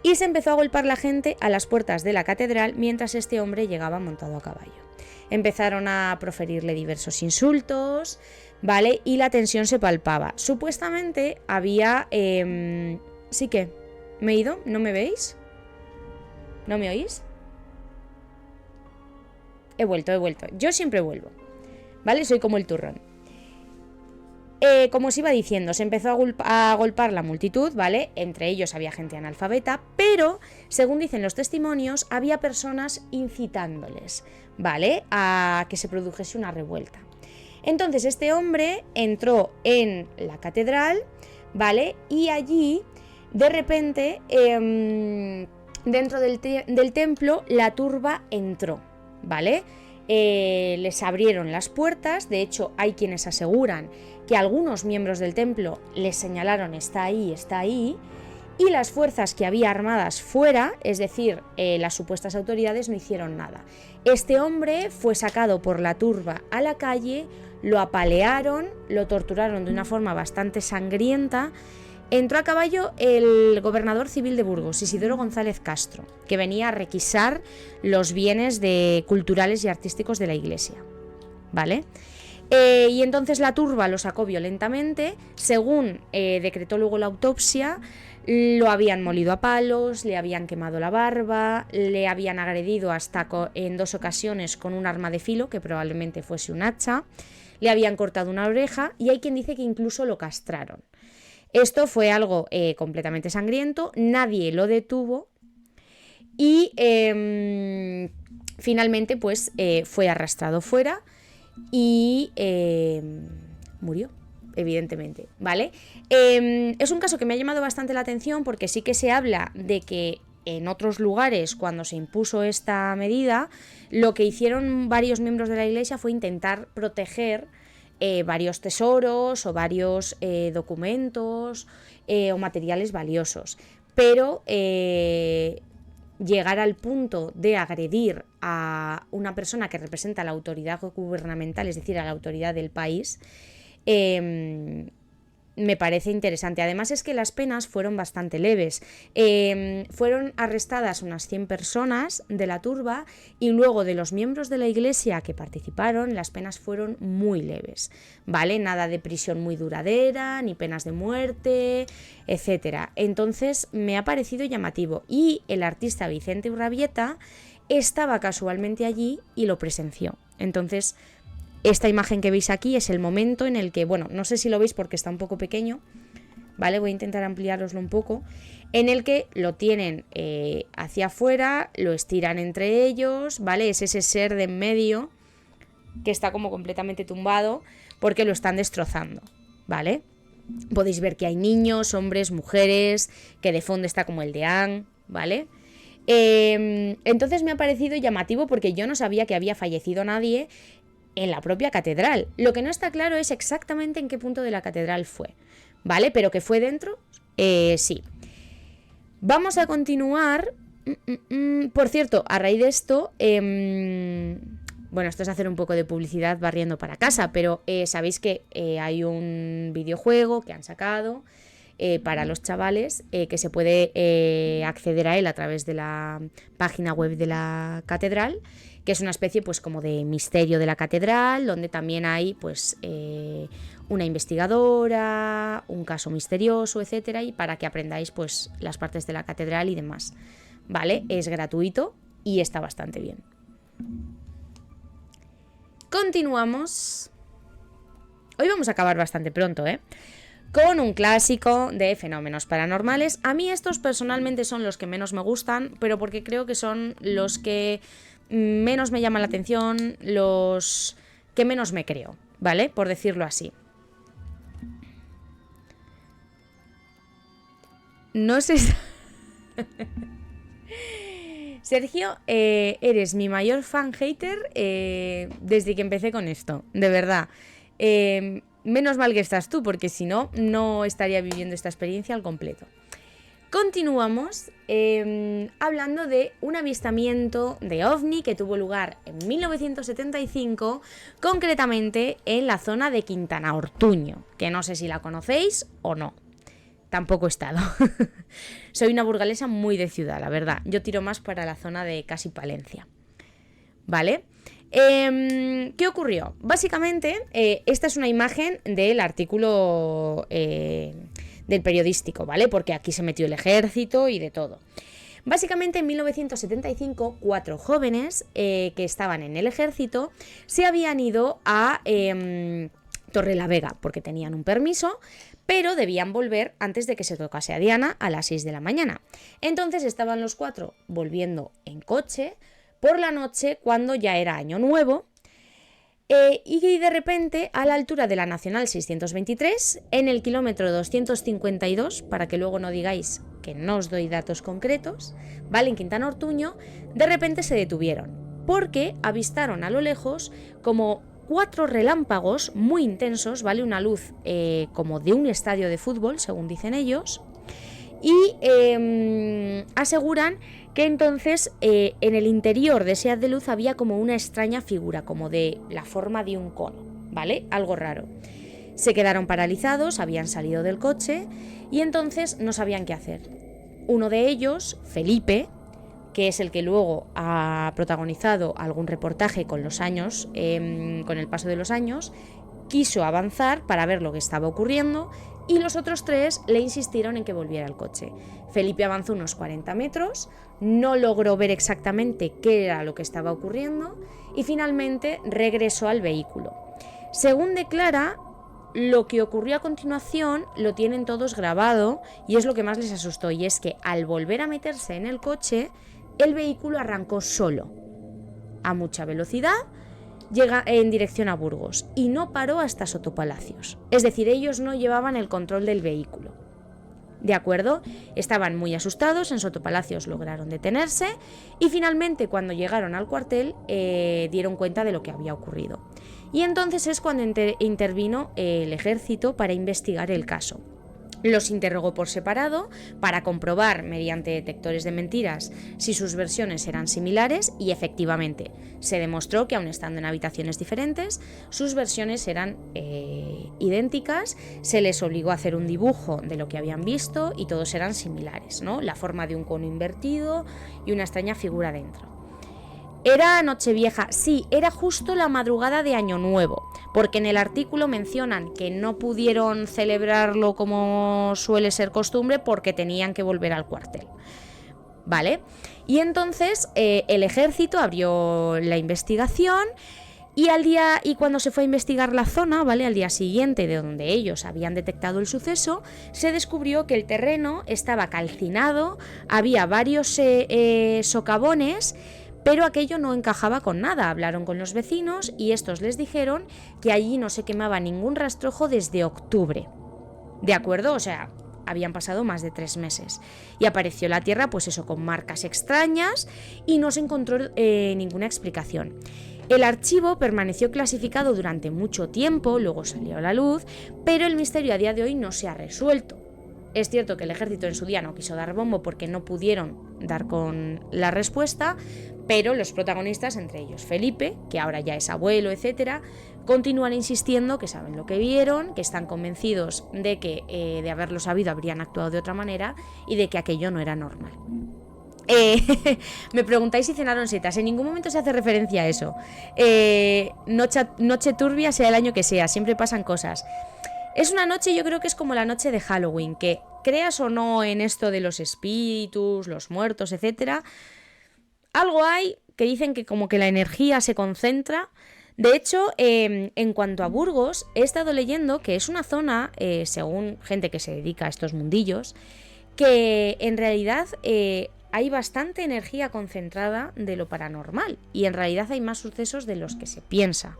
Y se empezó a golpear la gente a las puertas de la catedral mientras este hombre llegaba montado a caballo. Empezaron a proferirle diversos insultos, ¿vale? Y la tensión se palpaba. Supuestamente había... sí que... ¿Me he ido? ¿No me veis? ¿No me oís? He vuelto. Yo siempre vuelvo, ¿vale? Soy como el turrón. Como os iba diciendo, se empezó a golpear la multitud, ¿vale? Entre ellos había gente analfabeta, pero, según dicen los testimonios, había personas incitándoles, ¿vale? A que se produjese una revuelta. Entonces este hombre entró en la catedral, ¿vale? Y allí, de repente, dentro del templo, la turba entró, ¿vale? Les abrieron las puertas. De hecho, hay quienes aseguran que algunos miembros del templo les señalaron está ahí, y las fuerzas que había armadas fuera, es decir, las supuestas autoridades, no hicieron nada. Este hombre fue sacado por la turba a la calle, lo apalearon, lo torturaron de una forma bastante sangrienta. Entró a caballo el gobernador civil de Burgos, Isidoro González Castro, que venía a requisar los bienes culturales y artísticos de la iglesia, ¿vale? Y entonces la turba lo sacó violentamente. Según decretó luego la autopsia, lo habían molido a palos, le habían quemado la barba, le habían agredido hasta en 2 ocasiones con un arma de filo, que probablemente fuese un hacha, le habían cortado una oreja y hay quien dice que incluso lo castraron. Esto fue algo completamente sangriento, nadie lo detuvo y finalmente pues fue arrastrado fuera y murió, evidentemente, ¿vale? Es un caso que me ha llamado bastante la atención porque sí que se habla de que en otros lugares, cuando se impuso esta medida, lo que hicieron varios miembros de la iglesia fue intentar proteger varios tesoros o varios documentos o materiales valiosos, pero llegar al punto de agredir a una persona que representa la autoridad gubernamental, es decir, a la autoridad del país, me parece interesante. Además es que las penas fueron bastante leves. Fueron arrestadas unas 100 personas de la turba y luego de los miembros de la iglesia que participaron, las penas fueron muy leves, ¿vale? Nada de prisión muy duradera, ni penas de muerte, etcétera. Entonces me ha parecido llamativo. Y el artista Vicente Urrabieta estaba casualmente allí y lo presenció. Entonces, esta imagen que veis aquí es el momento en el que, bueno, no sé si lo veis porque está un poco pequeño, ¿vale? Voy a intentar ampliaroslo un poco, en el que lo tienen hacia afuera, lo estiran entre ellos, ¿vale? Es ese ser de en medio que está como completamente tumbado porque lo están destrozando, ¿vale? Podéis ver que hay niños, hombres, mujeres, que de fondo está como el deán, ¿vale? Entonces me ha parecido llamativo porque yo no sabía que había fallecido nadie en la propia catedral. Lo que no está claro es exactamente en qué punto de la catedral fue, ¿vale? Pero que fue dentro, sí. Vamos a continuar. Por cierto, a raíz de esto, bueno, esto es hacer un poco de publicidad barriendo para casa, pero sabéis que hay un videojuego que han sacado para los chavales, que se puede acceder a él a través de la página web de la catedral, que es una especie pues como de misterio de la catedral, donde también hay pues una investigadora, un caso misterioso, etcétera, y para que aprendáis pues las partes de la catedral y demás, ¿vale? Es gratuito y está bastante bien. Continuamos. Hoy vamos a acabar bastante pronto, con un clásico de fenómenos paranormales. A mí estos personalmente son los que menos me gustan, pero porque creo que son los que menos me llaman la atención, los que menos me creo, ¿vale? Por decirlo así. No sé... Sergio, eres mi mayor fan hater desde que empecé con esto, de verdad. Menos mal que estás tú, porque si no, no estaría viviendo esta experiencia al completo. Continuamos hablando de un avistamiento de OVNI que tuvo lugar en 1975, concretamente en la zona de Quintana Ortuño, que no sé si la conocéis o no. Tampoco he estado. Soy una burgalesa muy de ciudad, la verdad. Yo tiro más para la zona de casi Palencia. ¿Vale? ¿Qué ocurrió? Básicamente, esta es una imagen del artículo del periodístico, ¿vale? Porque aquí se metió el ejército y de todo. Básicamente, en 1975, 4 jóvenes que estaban en el ejército se habían ido a Torrelavega porque tenían un permiso, pero debían volver antes de que se tocase a Diana a las 6 de la mañana. Entonces estaban los 4 volviendo en coche por la noche cuando ya era año nuevo, y de repente a la altura de la Nacional 623, en el kilómetro 252, para que luego no digáis que no os doy datos concretos, ¿vale? En Quintana Ortuño, de repente se detuvieron porque avistaron a lo lejos como 4 relámpagos muy intensos, ¿vale? Una luz como de un estadio de fútbol, según dicen ellos, y aseguran que entonces en el interior de ese haz de luz había como una extraña figura, como de la forma de un cono, ¿vale? Algo raro. Se quedaron paralizados, habían salido del coche y entonces no sabían qué hacer. Uno de ellos, Felipe, que es el que luego ha protagonizado algún reportaje con los años, con el paso de los años, quiso avanzar para ver lo que estaba ocurriendo y los otros 3 le insistieron en que volviera al coche. Felipe avanzó unos 40 metros, no logró ver exactamente qué era lo que estaba ocurriendo y finalmente regresó al vehículo. Según declara, lo que ocurrió a continuación lo tienen todos grabado y es lo que más les asustó, y es que al volver a meterse en el coche, el vehículo arrancó solo, a mucha velocidad, llega en dirección a Burgos y no paró hasta Sotopalacios. Es decir, ellos no llevaban el control del vehículo. ¿De acuerdo? Estaban muy asustados, en Sotopalacios lograron detenerse y finalmente cuando llegaron al cuartel dieron cuenta de lo que había ocurrido. Y entonces es cuando intervino el ejército para investigar el caso. Los interrogó por separado para comprobar mediante detectores de mentiras si sus versiones eran similares y efectivamente se demostró que aun estando en habitaciones diferentes, sus versiones eran idénticas, se les obligó a hacer un dibujo de lo que habían visto y todos eran similares, ¿no? La forma de un cono invertido y una extraña figura dentro. Era Nochevieja, sí, era justo la madrugada de Año Nuevo, porque en el artículo mencionan que no pudieron celebrarlo como suele ser costumbre porque tenían que volver al cuartel, ¿vale? Y entonces el ejército abrió la investigación y cuando se fue a investigar la zona, ¿vale? Al día siguiente de donde ellos habían detectado el suceso, se descubrió que el terreno estaba calcinado, había varios socavones, pero aquello no encajaba con nada. Hablaron con los vecinos y estos les dijeron que allí no se quemaba ningún rastrojo desde octubre. ¿De acuerdo? O sea, habían pasado más de 3 meses. Y apareció la tierra, pues eso, con marcas extrañas y no se encontró ninguna explicación. El archivo permaneció clasificado durante mucho tiempo, luego salió a la luz, pero el misterio a día de hoy no se ha resuelto. Es cierto que el ejército en su día no quiso dar bombo porque no pudieron dar con la respuesta, pero los protagonistas, entre ellos Felipe, que ahora ya es abuelo, etc., continúan insistiendo que saben lo que vieron, que están convencidos de que de haberlo sabido habrían actuado de otra manera y de que aquello no era normal. Me preguntáis si cenaron setas. En ningún momento se hace referencia a eso. Noche turbia, sea el año que sea, siempre pasan cosas. Es una noche, yo creo que es como la noche de Halloween, que creas o no en esto de los espíritus, los muertos, etc., algo hay que dicen que como que la energía se concentra. De hecho, en cuanto a Burgos, he estado leyendo que es una zona, según gente que se dedica a estos mundillos, que en realidad hay bastante energía concentrada de lo paranormal y en realidad hay más sucesos de los que se piensa,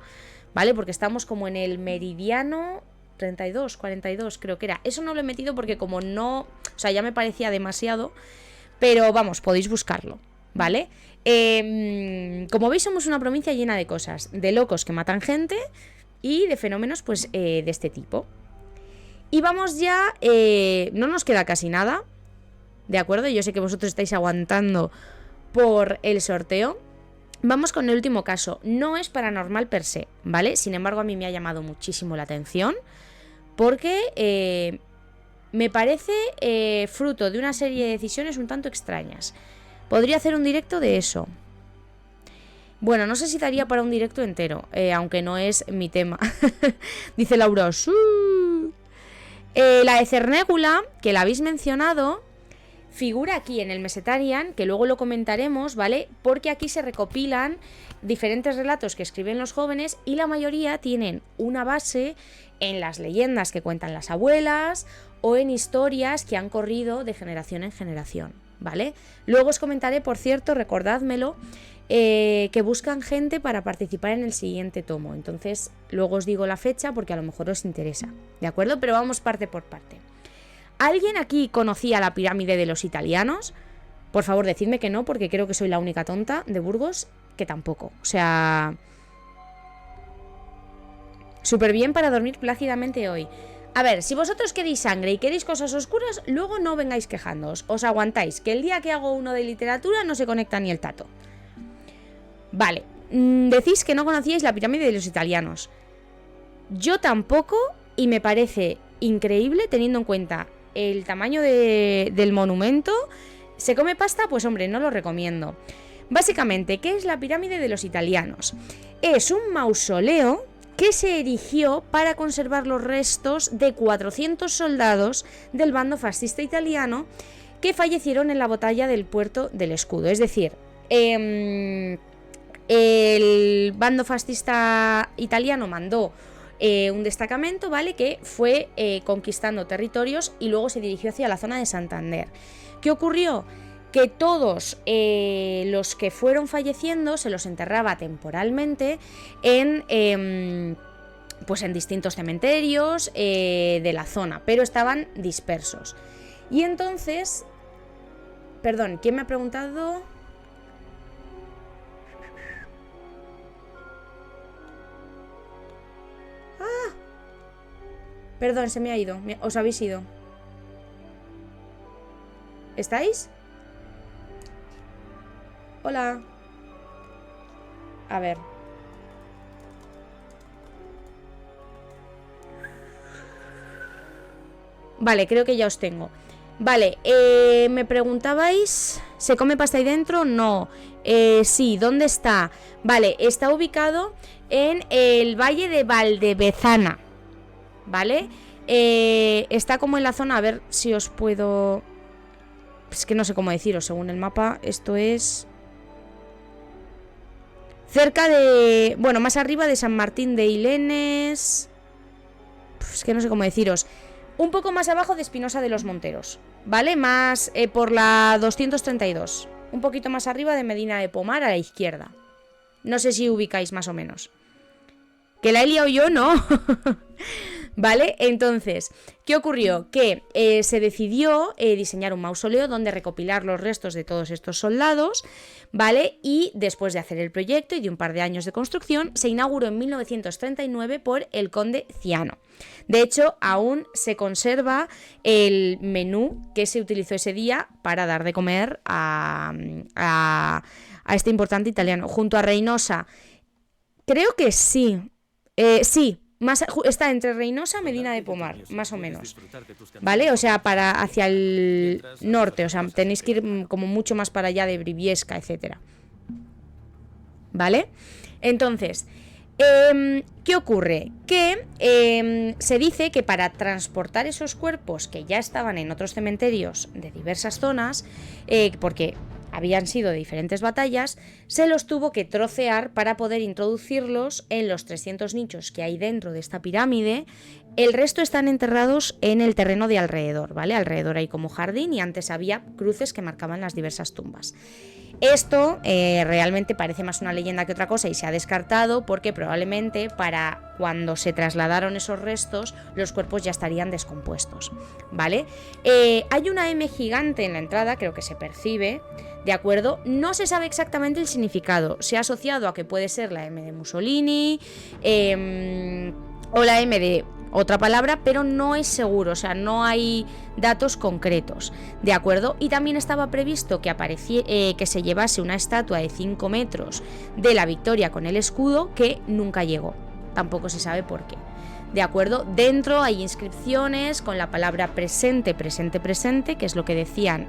¿vale? Porque estamos como en el meridiano 32, 42 creo que era. Eso no lo he metido porque como no, o sea, ya me parecía demasiado, pero vamos, podéis buscarlo, ¿vale? Como veis, somos una provincia llena de cosas, de locos que matan gente y de fenómenos pues de este tipo. Y vamos ya, no nos queda casi nada, ¿de acuerdo? Yo sé que vosotros estáis aguantando por el sorteo. Vamos con el último caso. No es paranormal per se, ¿vale? Sin embargo, a mí me ha llamado muchísimo la atención porque me parece fruto de una serie de decisiones un tanto extrañas. Podría hacer un directo de eso. Bueno, no sé si daría para un directo entero, aunque no es mi tema. Dice Laura, ¡sí! La de Cernégula, que la habéis mencionado, figura aquí en el Mesetarian, que luego lo comentaremos, ¿vale? Porque aquí se recopilan diferentes relatos que escriben los jóvenes y la mayoría tienen una base en las leyendas que cuentan las abuelas o en historias que han corrido de generación en generación, ¿vale? Luego os comentaré, por cierto, recordádmelo, que buscan gente para participar en el siguiente tomo. Entonces, luego os digo la fecha porque a lo mejor os interesa, ¿de acuerdo? Pero vamos parte por parte. ¿Alguien aquí conocía la pirámide de los italianos? Por favor, decidme que no, porque creo que soy la única tonta de Burgos que tampoco. O sea, súper bien para dormir plácidamente hoy. A ver, si vosotros queréis sangre y queréis cosas oscuras, luego no vengáis quejándoos. Os aguantáis, que el día que hago uno de literatura no se conecta ni el tato. Vale, decís que no conocíais la pirámide de los italianos. Yo tampoco, y me parece increíble teniendo en cuenta el tamaño del monumento. ¿Se come pasta? Pues hombre, no lo recomiendo. Básicamente, ¿qué es la pirámide de los italianos? Es un mausoleo que se erigió para conservar los restos de 400 soldados del bando fascista italiano que fallecieron en la batalla del Puerto del Escudo. Es decir, el bando fascista italiano mandó un destacamento, ¿vale? Que fue conquistando territorios y luego se dirigió hacia la zona de Santander. ¿Qué ocurrió? Que todos los que fueron falleciendo se los enterraba temporalmente en distintos cementerios de la zona, pero estaban dispersos. Y entonces, perdón, ¿quién me ha preguntado? Perdón, se me ha ido. Os habéis ido. ¿Estáis? Hola. A ver. Vale, creo que ya os tengo. Vale, me preguntabais, ¿se come pasta ahí dentro? No. Sí, ¿dónde está? Vale, está ubicado en el Valle de Valdevezana, ¿vale? Está como en la zona, a ver si os puedo... Es que no sé cómo deciros, según el mapa, esto es... cerca de... bueno, más arriba de San Martín de Ilenes... Es que no sé cómo deciros... un poco más abajo de Espinosa de los Monteros, ¿vale? Más por la 232. Un poquito más arriba de Medina de Pomar a la izquierda. No sé si ubicáis más o menos. Que la he liado yo, ¿no? ¿Vale? Entonces, ¿qué ocurrió? Que se decidió diseñar un mausoleo donde recopilar los restos de todos estos soldados, ¿vale? Y después de hacer el proyecto y de un par de años de construcción, se inauguró en 1939 por el conde Ciano. De hecho, aún se conserva el menú que se utilizó ese día para dar de comer a este importante italiano, junto a Reynosa. Creo que sí. Sí. Está entre Reynosa y Medina de Pomar, más o menos. ¿Vale? O sea, para hacia el norte. O sea, tenéis que ir como mucho más para allá de Briviesca, etcétera. ¿Vale? Entonces, ¿qué ocurre? Que se dice que para transportar esos cuerpos que ya estaban en otros cementerios de diversas zonas, porque habían sido de diferentes batallas, se los tuvo que trocear para poder introducirlos en los 300 nichos que hay dentro de esta pirámide. El resto están enterrados en el terreno de alrededor, ¿vale? Alrededor hay como jardín y antes había cruces que marcaban las diversas tumbas. Esto realmente parece más una leyenda que otra cosa y se ha descartado porque probablemente para cuando se trasladaron esos restos los cuerpos ya estarían descompuestos, ¿vale? Hay una M gigante en la entrada, creo que se percibe, ¿de acuerdo? No se sabe exactamente el significado, se ha asociado a que puede ser la M de Mussolini o la M de otra palabra, pero no es seguro, o sea, no hay datos concretos, ¿de acuerdo? Y también estaba previsto que que se llevase una estatua de 5 metros de la Victoria con el escudo, que nunca llegó, tampoco se sabe por qué, ¿de acuerdo? Dentro hay inscripciones con la palabra presente, presente, presente, que es lo que decían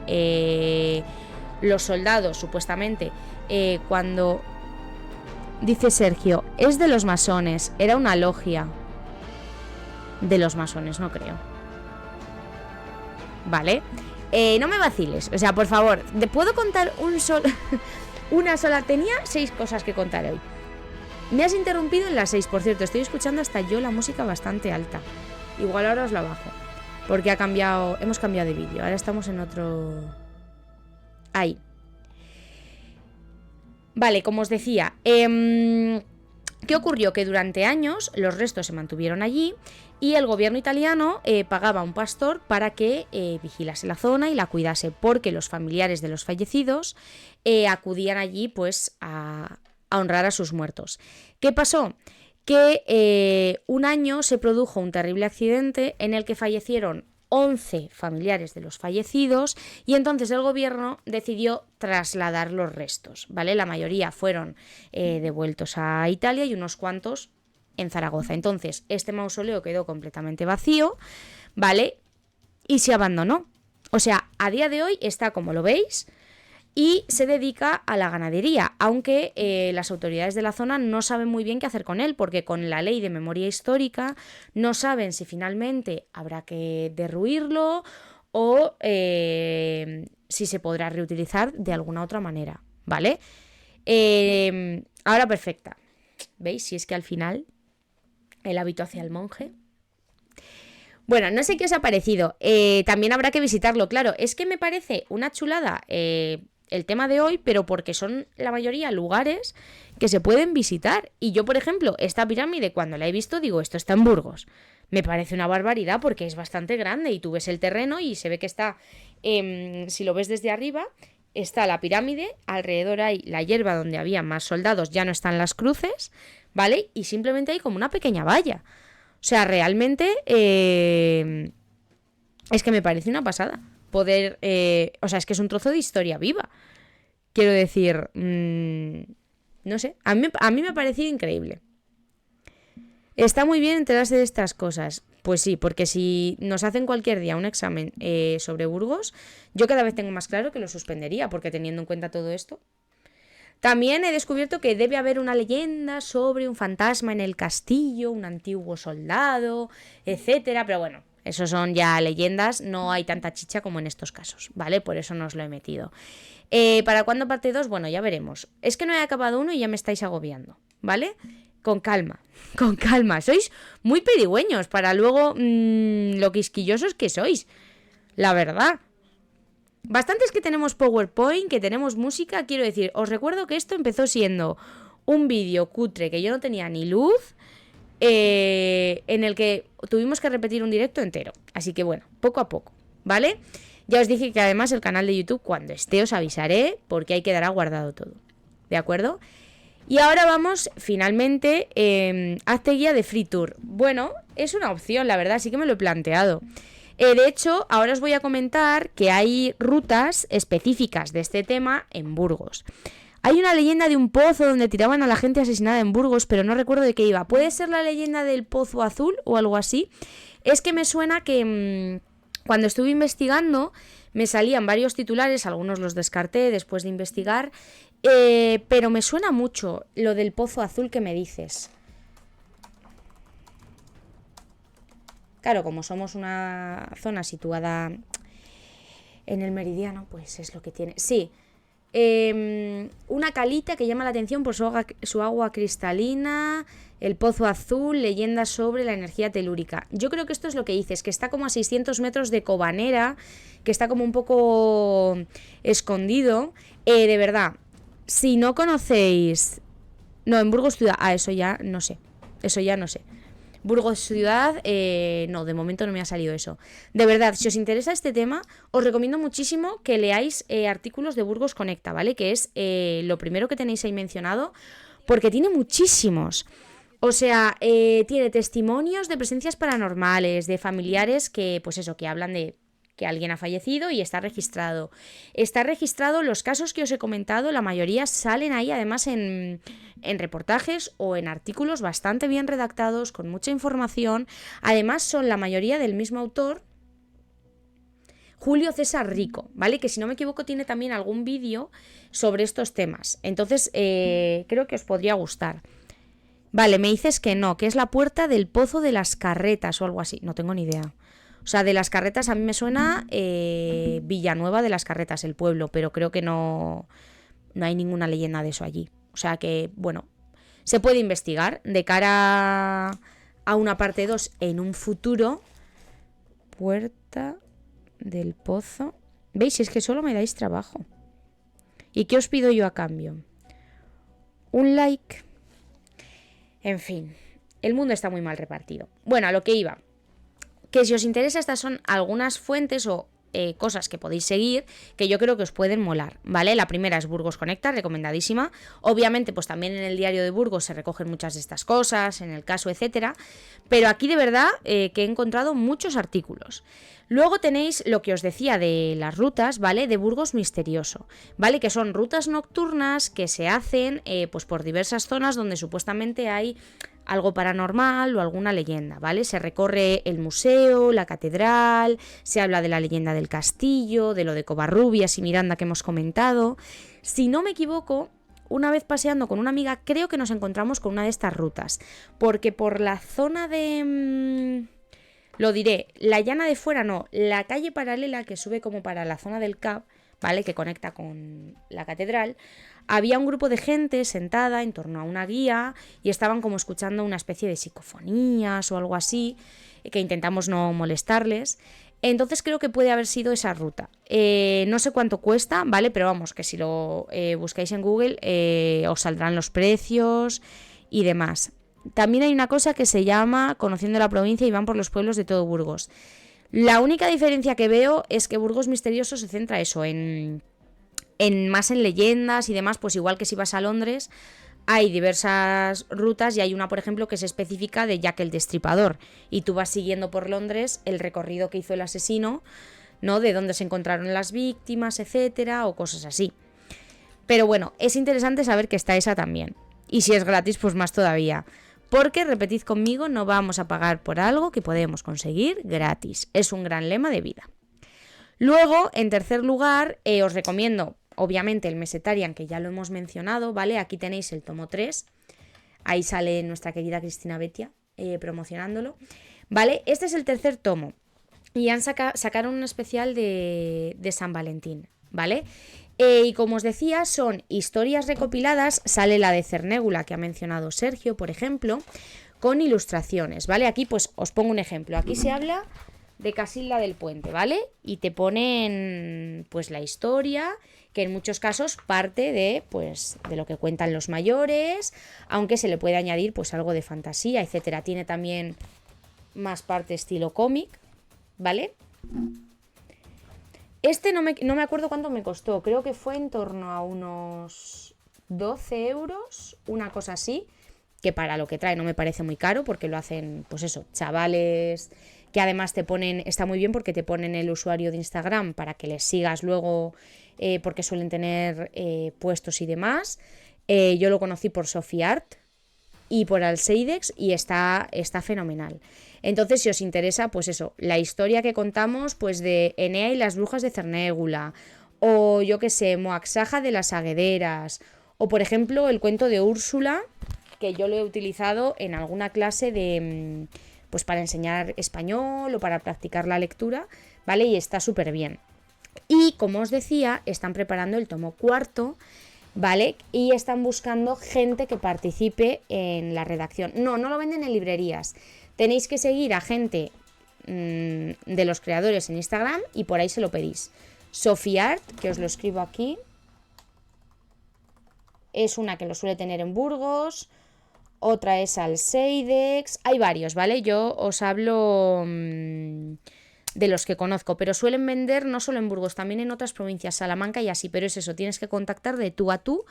los soldados, supuestamente, cuando... Dice Sergio, es de los masones, era una logia. De los masones, no creo. Vale. No me vaciles. O sea, por favor, ¿te puedo contar una sola? Tenía 6 cosas que contar hoy. Me has interrumpido en las 6, por cierto. Estoy escuchando hasta yo la música bastante alta. Igual ahora os la bajo. Porque hemos cambiado de vídeo. Ahora estamos en otro... Ahí. Vale, como os decía, ¿qué ocurrió? Que durante años los restos se mantuvieron allí y el gobierno italiano pagaba a un pastor para que vigilase la zona y la cuidase, porque los familiares de los fallecidos acudían allí pues a honrar a sus muertos. ¿Qué pasó? Que un año se produjo un terrible accidente en el que fallecieron 11 familiares de los fallecidos y entonces el gobierno decidió trasladar los restos, ¿vale? La mayoría fueron devueltos a Italia y unos cuantos en Zaragoza. Entonces, este mausoleo quedó completamente vacío, ¿vale? Y se abandonó. O sea, a día de hoy está como lo veis y se dedica a la ganadería, aunque las autoridades de la zona no saben muy bien qué hacer con él, porque con la ley de memoria histórica no saben si finalmente habrá que derruirlo o si se podrá reutilizar de alguna otra manera, ¿vale? Ahora perfecta. ¿Veis? Si es que al final el hábito hacia el monje. Bueno, no sé qué os ha parecido. También habrá que visitarlo, claro. Es que me parece una chulada el tema de hoy, pero porque son la mayoría lugares que se pueden visitar. Y yo, por ejemplo, esta pirámide, cuando la he visto, digo, esto está en Burgos. Me parece una barbaridad porque es bastante grande y tú ves el terreno y se ve que está, si lo ves desde arriba, está la pirámide, alrededor hay la hierba donde había más soldados, ya no están las cruces, ¿vale? Y simplemente hay como una pequeña valla. O sea, realmente es que me parece una pasada. poder... o sea, es que es un trozo de historia viva. Quiero decir, no sé, a mí me ha parecido increíble. Está muy bien enterarse de estas cosas. Pues sí, porque si nos hacen cualquier día un examen sobre Burgos, yo cada vez tengo más claro que lo suspendería, porque teniendo en cuenta todo esto. También he descubierto que debe haber una leyenda sobre un fantasma en el castillo, un antiguo soldado, etcétera, pero bueno, eso son ya leyendas, no hay tanta chicha como en estos casos, ¿vale? Por eso no os lo he metido. ¿Para cuándo parte 2? Bueno, ya veremos. Es que no he acabado uno y ya me estáis agobiando, ¿vale? Con calma, con calma. Sois muy pedigüeños para luego lo quisquillosos que sois, la verdad. Bastantes que tenemos PowerPoint, que tenemos música, quiero decir, os recuerdo que esto empezó siendo un vídeo cutre que yo no tenía ni luz, en el que tuvimos que repetir un directo entero. Así que bueno, poco a poco, ¿vale? Ya os dije que además el canal de YouTube, cuando esté, os avisaré, porque ahí quedará guardado todo, ¿de acuerdo? Y ahora vamos, finalmente, hazte guía de Free Tour. Bueno, es una opción, la verdad, sí que me lo he planteado. De hecho, ahora os voy a comentar que hay rutas específicas de este tema en Burgos. Hay una leyenda de un pozo donde tiraban a la gente asesinada en Burgos, pero no recuerdo de qué iba. ¿Puede ser la leyenda del Pozo Azul o algo así? Es que me suena que cuando estuve investigando me salían varios titulares, algunos los descarté después de investigar, pero me suena mucho lo del Pozo Azul que me dices. Claro, como somos una zona situada en el meridiano, pues es lo que tiene. Sí, una calita que llama la atención por su agua cristalina, el Pozo Azul, leyendas sobre la energía telúrica. Yo creo que esto es lo que dices, que está como a 600 metros de Cobanera, que está como un poco escondido. De verdad, si no conocéis... No, en Burgos Ciudad... eso ya no sé. Burgos Ciudad, no, de momento no me ha salido eso. De verdad, si os interesa este tema, os recomiendo muchísimo que leáis artículos de Burgos Conecta, ¿vale? Que es lo primero que tenéis ahí mencionado, porque tiene muchísimos. O sea, tiene testimonios de presencias paranormales, de familiares que, pues eso, que hablan de que alguien ha fallecido y está registrado. Está registrado, los casos que os he comentado, la mayoría salen ahí además en reportajes o en artículos bastante bien redactados, con mucha información. Además son la mayoría del mismo autor, Julio César Rico, ¿vale? Que si no me equivoco tiene también algún vídeo sobre estos temas. Entonces creo que os podría gustar. Vale, me dices que no, que es la puerta del Pozo de las Carretas o algo así. No tengo ni idea. O sea, de las Carretas a mí me suena Villanueva de las Carretas, el pueblo, pero creo que no hay ninguna leyenda de eso allí. O sea que, bueno, se puede investigar de cara a una parte 2 en un futuro. Puerta del Pozo. ¿Veis? Es que solo me dais trabajo. ¿Y qué os pido yo a cambio? Un like. En fin, el mundo está muy mal repartido. Bueno, a lo que iba. Que si os interesa, estas son algunas fuentes o cosas que podéis seguir que yo creo que os pueden molar, ¿vale? La primera es Burgos Conecta, recomendadísima. Obviamente, pues también en el diario de Burgos se recogen muchas de estas cosas, en el caso, etcétera. Pero aquí de verdad que he encontrado muchos artículos. Luego tenéis lo que os decía de las rutas, ¿vale? De Burgos Misterioso, ¿vale? Que son rutas nocturnas que se hacen pues por diversas zonas donde supuestamente hay algo paranormal o alguna leyenda, ¿vale? Se recorre el museo, la catedral, se habla de la leyenda del castillo, de lo de Covarrubias y Miranda que hemos comentado. Si no me equivoco, una vez paseando con una amiga, creo que nos encontramos con una de estas rutas, porque por la zona de... lo diré, la llana de fuera no, la calle paralela que sube como para la zona del CAP, ¿vale? Que conecta con la catedral, había un grupo de gente sentada en torno a una guía y estaban como escuchando una especie de psicofonías o algo así, que intentamos no molestarles. Entonces creo que puede haber sido esa ruta. No sé cuánto cuesta, ¿vale? Pero vamos, que si lo buscáis en Google os saldrán los precios y demás. También hay una cosa que se llama Conociendo la provincia y van por los pueblos de todo Burgos. La única diferencia que veo es que Burgos Misterioso se centra eso, en más en leyendas y demás, pues igual que si vas a Londres, hay diversas rutas y hay una, por ejemplo, que es específica de Jack el Destripador. Y tú vas siguiendo por Londres el recorrido que hizo el asesino ¿no? De dónde se encontraron las víctimas, etcétera, o cosas así. Pero bueno, es interesante saber que está esa también. Y si es gratis, pues más todavía. Porque, repetid conmigo, no vamos a pagar por algo que podemos conseguir gratis. Es un gran lema de vida. Luego, en tercer lugar, os recomiendo, obviamente, el Mesetarian, que ya lo hemos mencionado, ¿vale? Aquí tenéis el tomo 3. Ahí sale nuestra querida Cristina Betia promocionándolo. ¿Vale? Este es el tercer tomo. Y sacaron un especial de San Valentín, ¿vale? Y como os decía, son historias recopiladas, sale la de Cernégula que ha mencionado Sergio, por ejemplo, con ilustraciones, ¿vale? Aquí pues os pongo un ejemplo, aquí se habla de Casilda del Puente, ¿vale? Y te ponen pues la historia, que en muchos casos parte de pues de lo que cuentan los mayores, aunque se le puede añadir pues algo de fantasía, etcétera. Tiene también más parte estilo cómic, ¿vale? Este no me acuerdo cuánto me costó, creo que fue en torno a unos 12 euros, una cosa así, que para lo que trae no me parece muy caro, porque lo hacen, pues eso, chavales, que además te ponen, está muy bien porque te ponen el usuario de Instagram para que les sigas luego, porque suelen tener puestos y demás. Yo lo conocí por Sofiart y por Alseidex y está fenomenal. Entonces, si os interesa, pues eso, la historia que contamos, pues de Enea y las brujas de Cernégula, o yo qué sé, Moaxaja de las Aguederas, o por ejemplo, el cuento de Úrsula, que yo lo he utilizado en alguna clase de, pues para enseñar español o para practicar la lectura, ¿vale? Y está súper bien. Y como os decía, están preparando el tomo cuarto, ¿vale? Y están buscando gente que participe en la redacción. No lo venden en librerías. Tenéis que seguir a gente de los creadores en Instagram y por ahí se lo pedís. Sofiart, que os lo escribo aquí, es una que lo suele tener en Burgos. Otra es Alseidex. Hay varios, ¿vale? Yo os hablo de los que conozco, pero suelen vender no solo en Burgos, también en otras provincias, Salamanca y así, pero es eso, tienes que contactar de tú a tú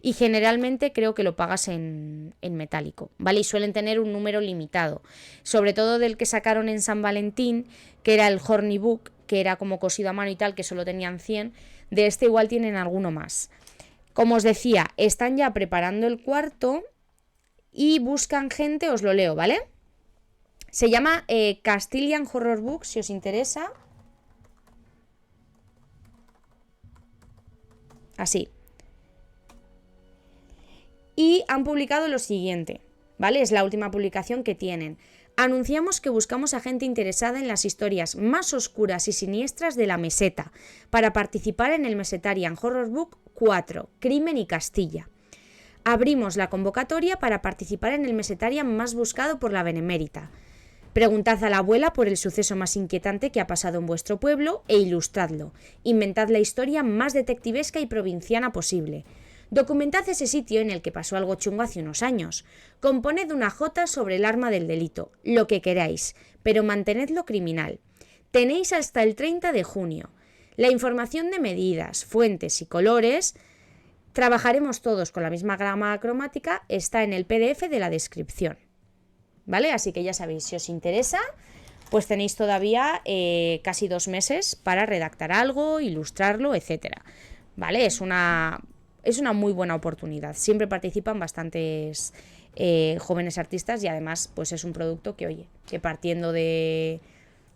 y generalmente creo que lo pagas en metálico, ¿vale? Y suelen tener un número limitado, sobre todo del que sacaron en San Valentín, que era el Horny Book, que era como cosido a mano y tal, que solo tenían 100, de este igual tienen alguno más. Como os decía, están ya preparando el cuarto y buscan gente, os lo leo, ¿vale? Se llama Castilian Horror Books, si os interesa. Así. Y han publicado lo siguiente, ¿vale? Es la última publicación que tienen. Anunciamos que buscamos a gente interesada en las historias más oscuras y siniestras de la meseta para participar en el Mesetarian Horror Book 4, Crimen y Castilla. Abrimos la convocatoria para participar en el Mesetarian más buscado por la Benemérita. Preguntad a la abuela por el suceso más inquietante que ha pasado en vuestro pueblo e ilustradlo. Inventad la historia más detectivesca y provinciana posible. Documentad ese sitio en el que pasó algo chungo hace unos años. Componed una jota sobre el arma del delito, lo que queráis, pero mantenedlo criminal. Tenéis hasta el 30 de junio. La información de medidas, fuentes y colores, trabajaremos todos con la misma gama cromática, está en el PDF de la descripción. ¿Vale? Así que ya sabéis, si os interesa, pues tenéis todavía casi 2 meses para redactar algo, ilustrarlo, etcétera. ¿Vale? Es una muy buena oportunidad. Siempre participan bastantes jóvenes artistas y además pues es un producto que, oye, que partiendo de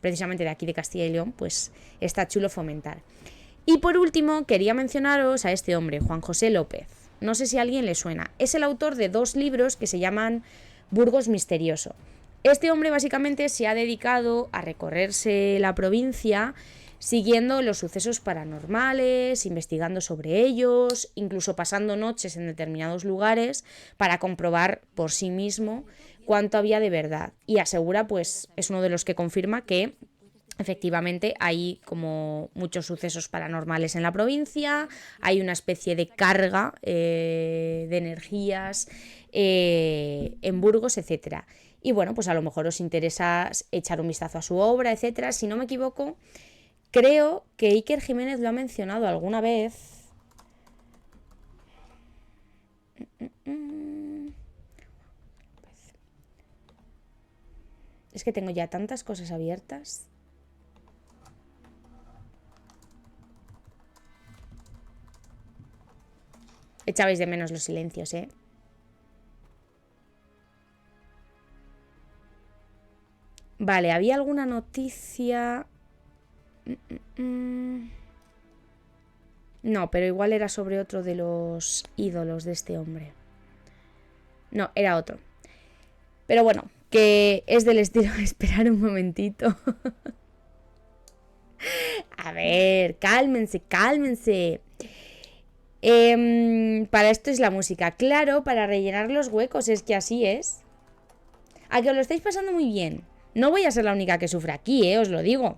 precisamente de aquí de Castilla y León, pues está chulo fomentar. Y por último, quería mencionaros a este hombre, Juan José López. No sé si a alguien le suena. Es el autor de 2 libros que se llaman Burgos Misterioso. Este hombre básicamente se ha dedicado a recorrerse la provincia siguiendo los sucesos paranormales, investigando sobre ellos, incluso pasando noches en determinados lugares para comprobar por sí mismo cuánto había de verdad. Y asegura, pues, es uno de los que confirma que efectivamente hay como muchos sucesos paranormales en la provincia, hay una especie de carga de energías en Burgos, etcétera. Y bueno, pues a lo mejor os interesa echar un vistazo a su obra, etcétera. Si no me equivoco, creo que Iker Jiménez lo ha mencionado alguna vez. Es que tengo ya tantas cosas abiertas. Echabais de menos los silencios, ¿eh? Vale, ¿había alguna noticia? No, pero igual era sobre otro de los ídolos de este hombre. No, era otro. Pero bueno, que es del estilo... Esperar un momentito. A ver, cálmense, cálmense. Para esto es la música. Claro, para rellenar los huecos, es que así es. A que os lo estáis pasando muy bien. No voy a ser la única que sufre aquí, os lo digo.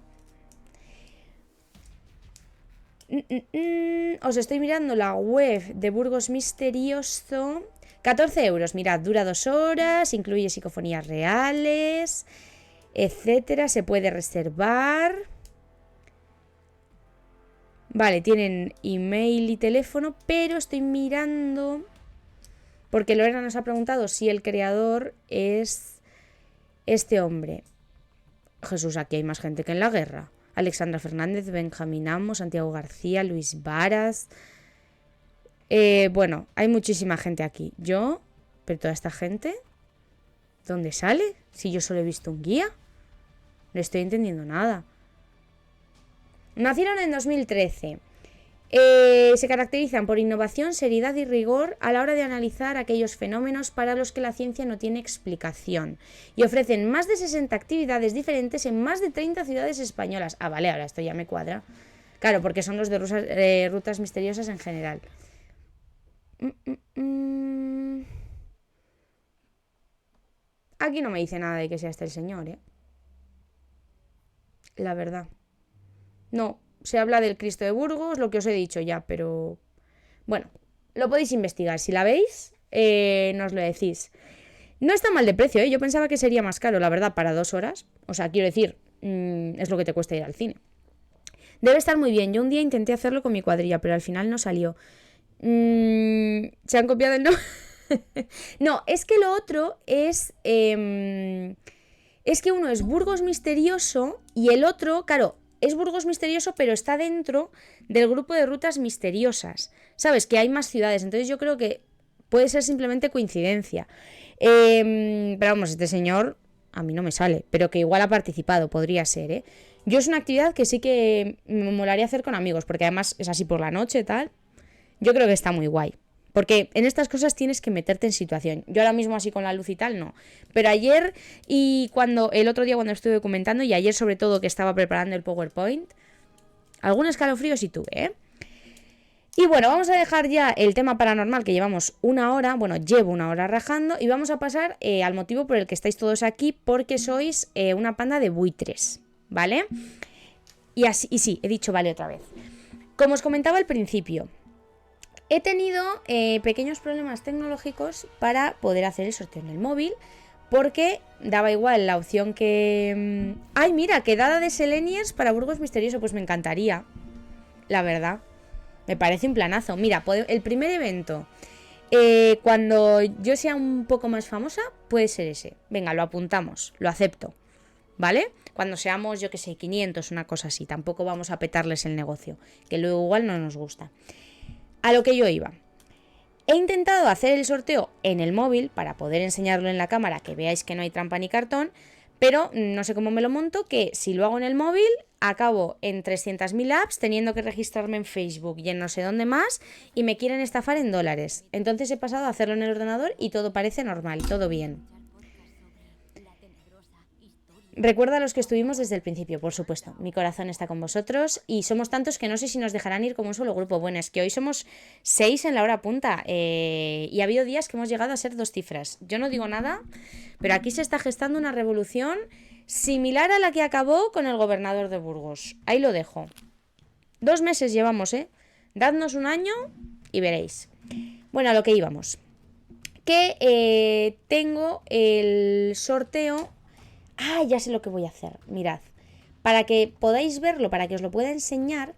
Os estoy mirando la web de Burgos Misterioso. 14 euros, mirad, dura 2 horas, incluye psicofonías reales, etcétera, se puede reservar. Vale, tienen email y teléfono, pero estoy mirando... Porque Lorena nos ha preguntado si el creador es este hombre. Jesús, aquí hay más gente que en la guerra. Alexandra Fernández, Benjamín Amo, Santiago García, Luis Varas. Bueno, hay muchísima gente aquí. Pero toda esta gente, ¿dónde sale? Si yo solo he visto un guía. No estoy entendiendo nada. Nacieron en 2013. Se caracterizan por innovación, seriedad y rigor a la hora de analizar aquellos fenómenos para los que la ciencia no tiene explicación. Y ofrecen más de 60 actividades diferentes en más de 30 ciudades españolas. Ah, vale, ahora esto ya me cuadra. Claro, porque son los de rutas misteriosas en general. Aquí no me dice nada de que sea este el señor, ¿eh? La verdad. No, se habla del Cristo de Burgos, lo que os he dicho ya, pero... Bueno, lo podéis investigar. Si la veis, nos lo decís. No está mal de precio, ¿eh? Yo pensaba que sería más caro, la verdad, para 2 horas. O sea, quiero decir, es lo que te cuesta ir al cine. Debe estar muy bien. Yo un día intenté hacerlo con mi cuadrilla, pero al final no salió. Se han copiado el nombre. No, es que lo otro es... es que uno es Burgos Misterioso y el otro, claro, es Burgos Misterioso, pero está dentro del grupo de rutas misteriosas. ¿Sabes? Que hay más ciudades. Entonces yo creo que puede ser simplemente coincidencia. Pero vamos, este señor a mí no me sale, pero que igual ha participado, podría ser, ¿eh? Yo es una actividad que sí que me molaría hacer con amigos, porque además es así por la noche y tal. Yo creo que está muy guay. Porque en estas cosas tienes que meterte en situación. Yo ahora mismo así con la luz y tal, no. Pero ayer y el otro día cuando estuve documentando, y ayer sobre todo que estaba preparando el PowerPoint, algún escalofrío sí tuve, ¿eh? Y bueno, vamos a dejar ya el tema paranormal que llevamos 1 hora, bueno, llevo 1 hora rajando, y vamos a pasar al motivo por el que estáis todos aquí, porque sois una panda de buitres, ¿vale? Y sí, he dicho vale otra vez. Como os comentaba al principio, he tenido pequeños problemas tecnológicos para poder hacer el sorteo en el móvil, porque daba igual la opción que... ¡Ay, mira! Quedada de Seleniers para Burgos Misterioso, pues me encantaría, la verdad. Me parece un planazo. Mira, el primer evento, cuando yo sea un poco más famosa, puede ser ese. Venga, lo apuntamos, lo acepto, ¿vale? Cuando seamos, yo que sé, 500, una cosa así. Tampoco vamos a petarles el negocio, que luego igual no nos gusta. A lo que yo iba. He intentado hacer el sorteo en el móvil para poder enseñarlo en la cámara, que veáis que no hay trampa ni cartón, pero no sé cómo me lo monto, que si lo hago en el móvil, acabo en 300.000 apps teniendo que registrarme en Facebook y en no sé dónde más, y me quieren estafar en dólares. Entonces he pasado a hacerlo en el ordenador y todo parece normal, todo bien. Recuerda a los que estuvimos desde el principio, por supuesto. Mi corazón está con vosotros y somos tantos que no sé si nos dejarán ir como un solo grupo. Bueno, es que hoy somos 6 en la hora punta y ha habido días que hemos llegado a ser 2 cifras. Yo no digo nada, pero aquí se está gestando una revolución similar a la que acabó con el gobernador de Burgos. Ahí lo dejo. 2 meses llevamos, ¿eh? Dadnos 1 año y veréis. Bueno, a lo que íbamos. Que tengo el sorteo... Ah, ya sé lo que voy a hacer. Mirad, para que podáis verlo, para que os lo pueda enseñar,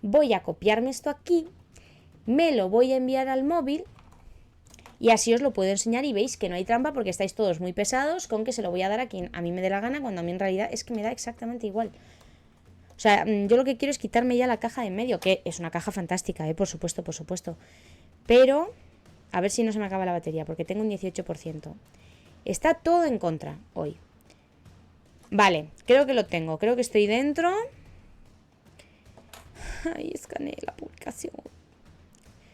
voy a copiarme esto aquí, me lo voy a enviar al móvil y así os lo puedo enseñar y veis que no hay trampa porque estáis todos muy pesados con que se lo voy a dar a quien a mí me dé la gana, cuando a mí en realidad es que me da exactamente igual. O sea, yo lo que quiero es quitarme ya la caja de en medio, que es una caja fantástica, por supuesto, por supuesto. Pero, a ver si no se me acaba la batería, porque tengo un 18%. Está todo en contra hoy. Vale, creo que lo tengo. Creo que estoy dentro. Ay, escaneé la publicación.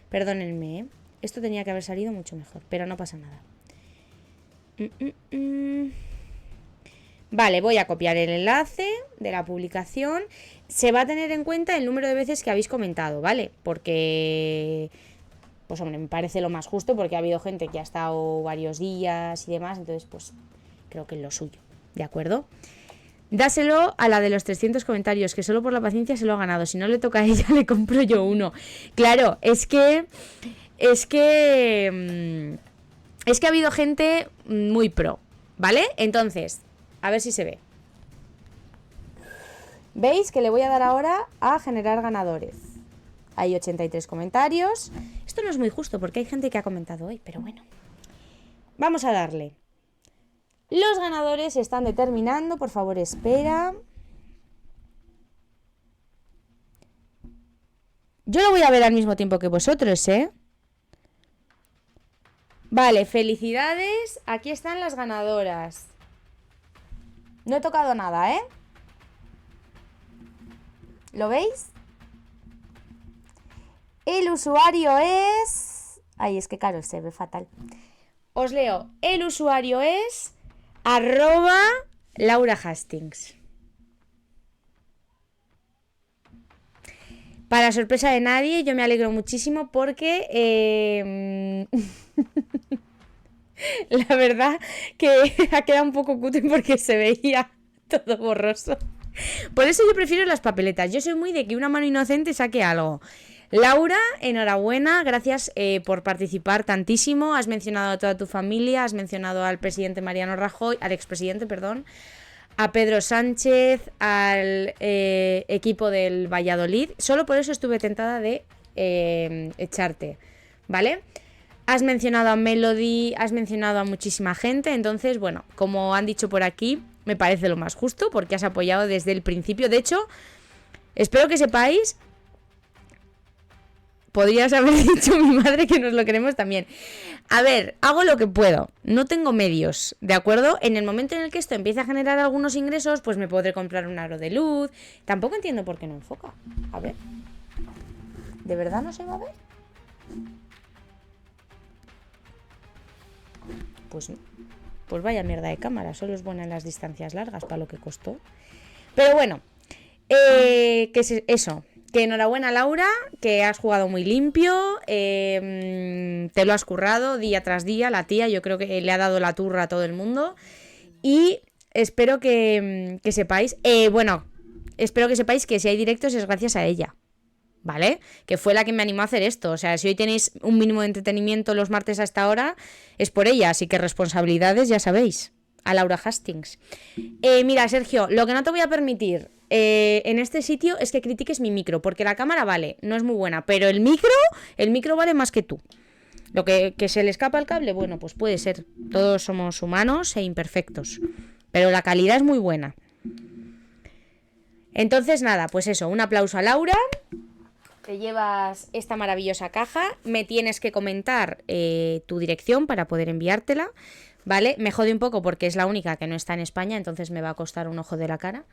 Perdónenme, ¿eh? Esto tenía que haber salido mucho mejor, pero no pasa nada. Vale, voy a copiar el enlace de la publicación. Se va a tener en cuenta el número de veces que habéis comentado, ¿vale? Porque, pues hombre, me parece lo más justo porque ha habido gente que ha estado varios días y demás, entonces pues creo que es lo suyo, ¿de acuerdo? Dáselo a la de los 300 comentarios, que solo por la paciencia se lo ha ganado. Si no le toca a ella, le compro yo uno. Claro, es que ha habido gente muy pro, ¿vale? Entonces, a ver si se ve. ¿Veis que le voy a dar ahora a generar ganadores? Hay 83 comentarios. Esto no es muy justo porque hay gente que ha comentado hoy, pero bueno. Vamos a darle. Los ganadores se están determinando, por favor, espera. Yo lo voy a ver al mismo tiempo que vosotros, ¿eh? Vale, felicidades. Aquí están las ganadoras. No he tocado nada, ¿eh? ¿Lo veis? El usuario es... Ay, es que claro, se ve fatal. Os leo. El usuario es... @Laura Hastings. Para sorpresa de nadie, yo me alegro muchísimo porque la verdad que ha quedado un poco cutre porque se veía todo borroso. Por eso yo prefiero las papeletas. Yo soy muy de que una mano inocente saque algo. Laura, enhorabuena, gracias por participar tantísimo. Has mencionado a toda tu familia, has mencionado al presidente Mariano Rajoy, al expresidente, perdón, a Pedro Sánchez, al equipo del Valladolid. Solo por eso estuve tentada de echarte, ¿vale? Has mencionado a Melody, has mencionado a muchísima gente, entonces, bueno, como han dicho por aquí, me parece lo más justo porque has apoyado desde el principio. De hecho, espero que sepáis... Podrías haber dicho mi madre que nos lo queremos también. A ver, hago lo que puedo. No tengo medios, ¿de acuerdo? En el momento en el que esto empiece a generar algunos ingresos, pues me podré comprar un aro de luz. Tampoco entiendo por qué no enfoca. A ver. ¿De verdad no se va a ver? Pues vaya mierda de cámara. Solo es buena en las distancias largas para lo que costó. Pero bueno. ¿Qué es eso? Que enhorabuena, Laura, que has jugado muy limpio, te lo has currado día tras día, la tía, yo creo que le ha dado la turra a todo el mundo. Y espero que sepáis, espero que sepáis que si hay directos es gracias a ella, ¿vale? Que fue la que me animó a hacer esto. O sea, si hoy tenéis un mínimo de entretenimiento los martes a esta hora, es por ella, así que responsabilidades ya sabéis. A Laura Hastings. Mira, Sergio, lo que no te voy a permitir en este sitio es que critiques mi micro, porque la cámara vale, no es muy buena, pero el micro vale más que tú. Lo que se le escapa el cable, bueno, pues puede ser. Todos somos humanos e imperfectos, pero la calidad es muy buena. Entonces, nada, pues eso, un aplauso a Laura. Te llevas esta maravillosa caja. Me tienes que comentar tu dirección para poder enviártela. ¿Vale? Me jode un poco porque es la única que no está en España, entonces me va a costar un ojo de la cara.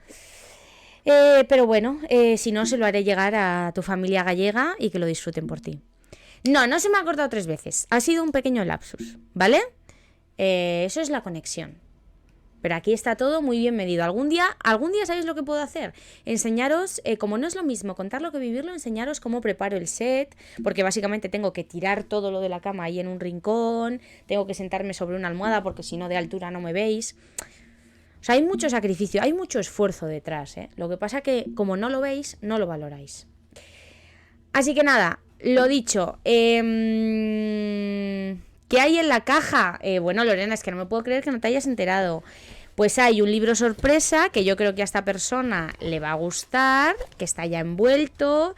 Pero bueno, si no, se lo haré llegar a tu familia gallega y que lo disfruten por ti. No se me ha cortado 3 veces. Ha sido un pequeño lapsus, ¿vale? Eso es la conexión. Pero aquí está todo muy bien medido. Algún día ¿sabéis lo que puedo hacer? Enseñaros, como no es lo mismo contarlo que vivirlo, enseñaros cómo preparo el set, porque básicamente tengo que tirar todo lo de la cama ahí en un rincón, tengo que sentarme sobre una almohada porque si no de altura no me veis. O sea, hay mucho sacrificio, hay mucho esfuerzo detrás, ¿eh? Lo que pasa que como no lo veis, no lo valoráis. Así que nada, lo dicho, ¿qué hay en la caja? Bueno, Lorena, es que no me puedo creer que no te hayas enterado. Pues hay un libro sorpresa que yo creo que a esta persona le va a gustar, que está ya envuelto.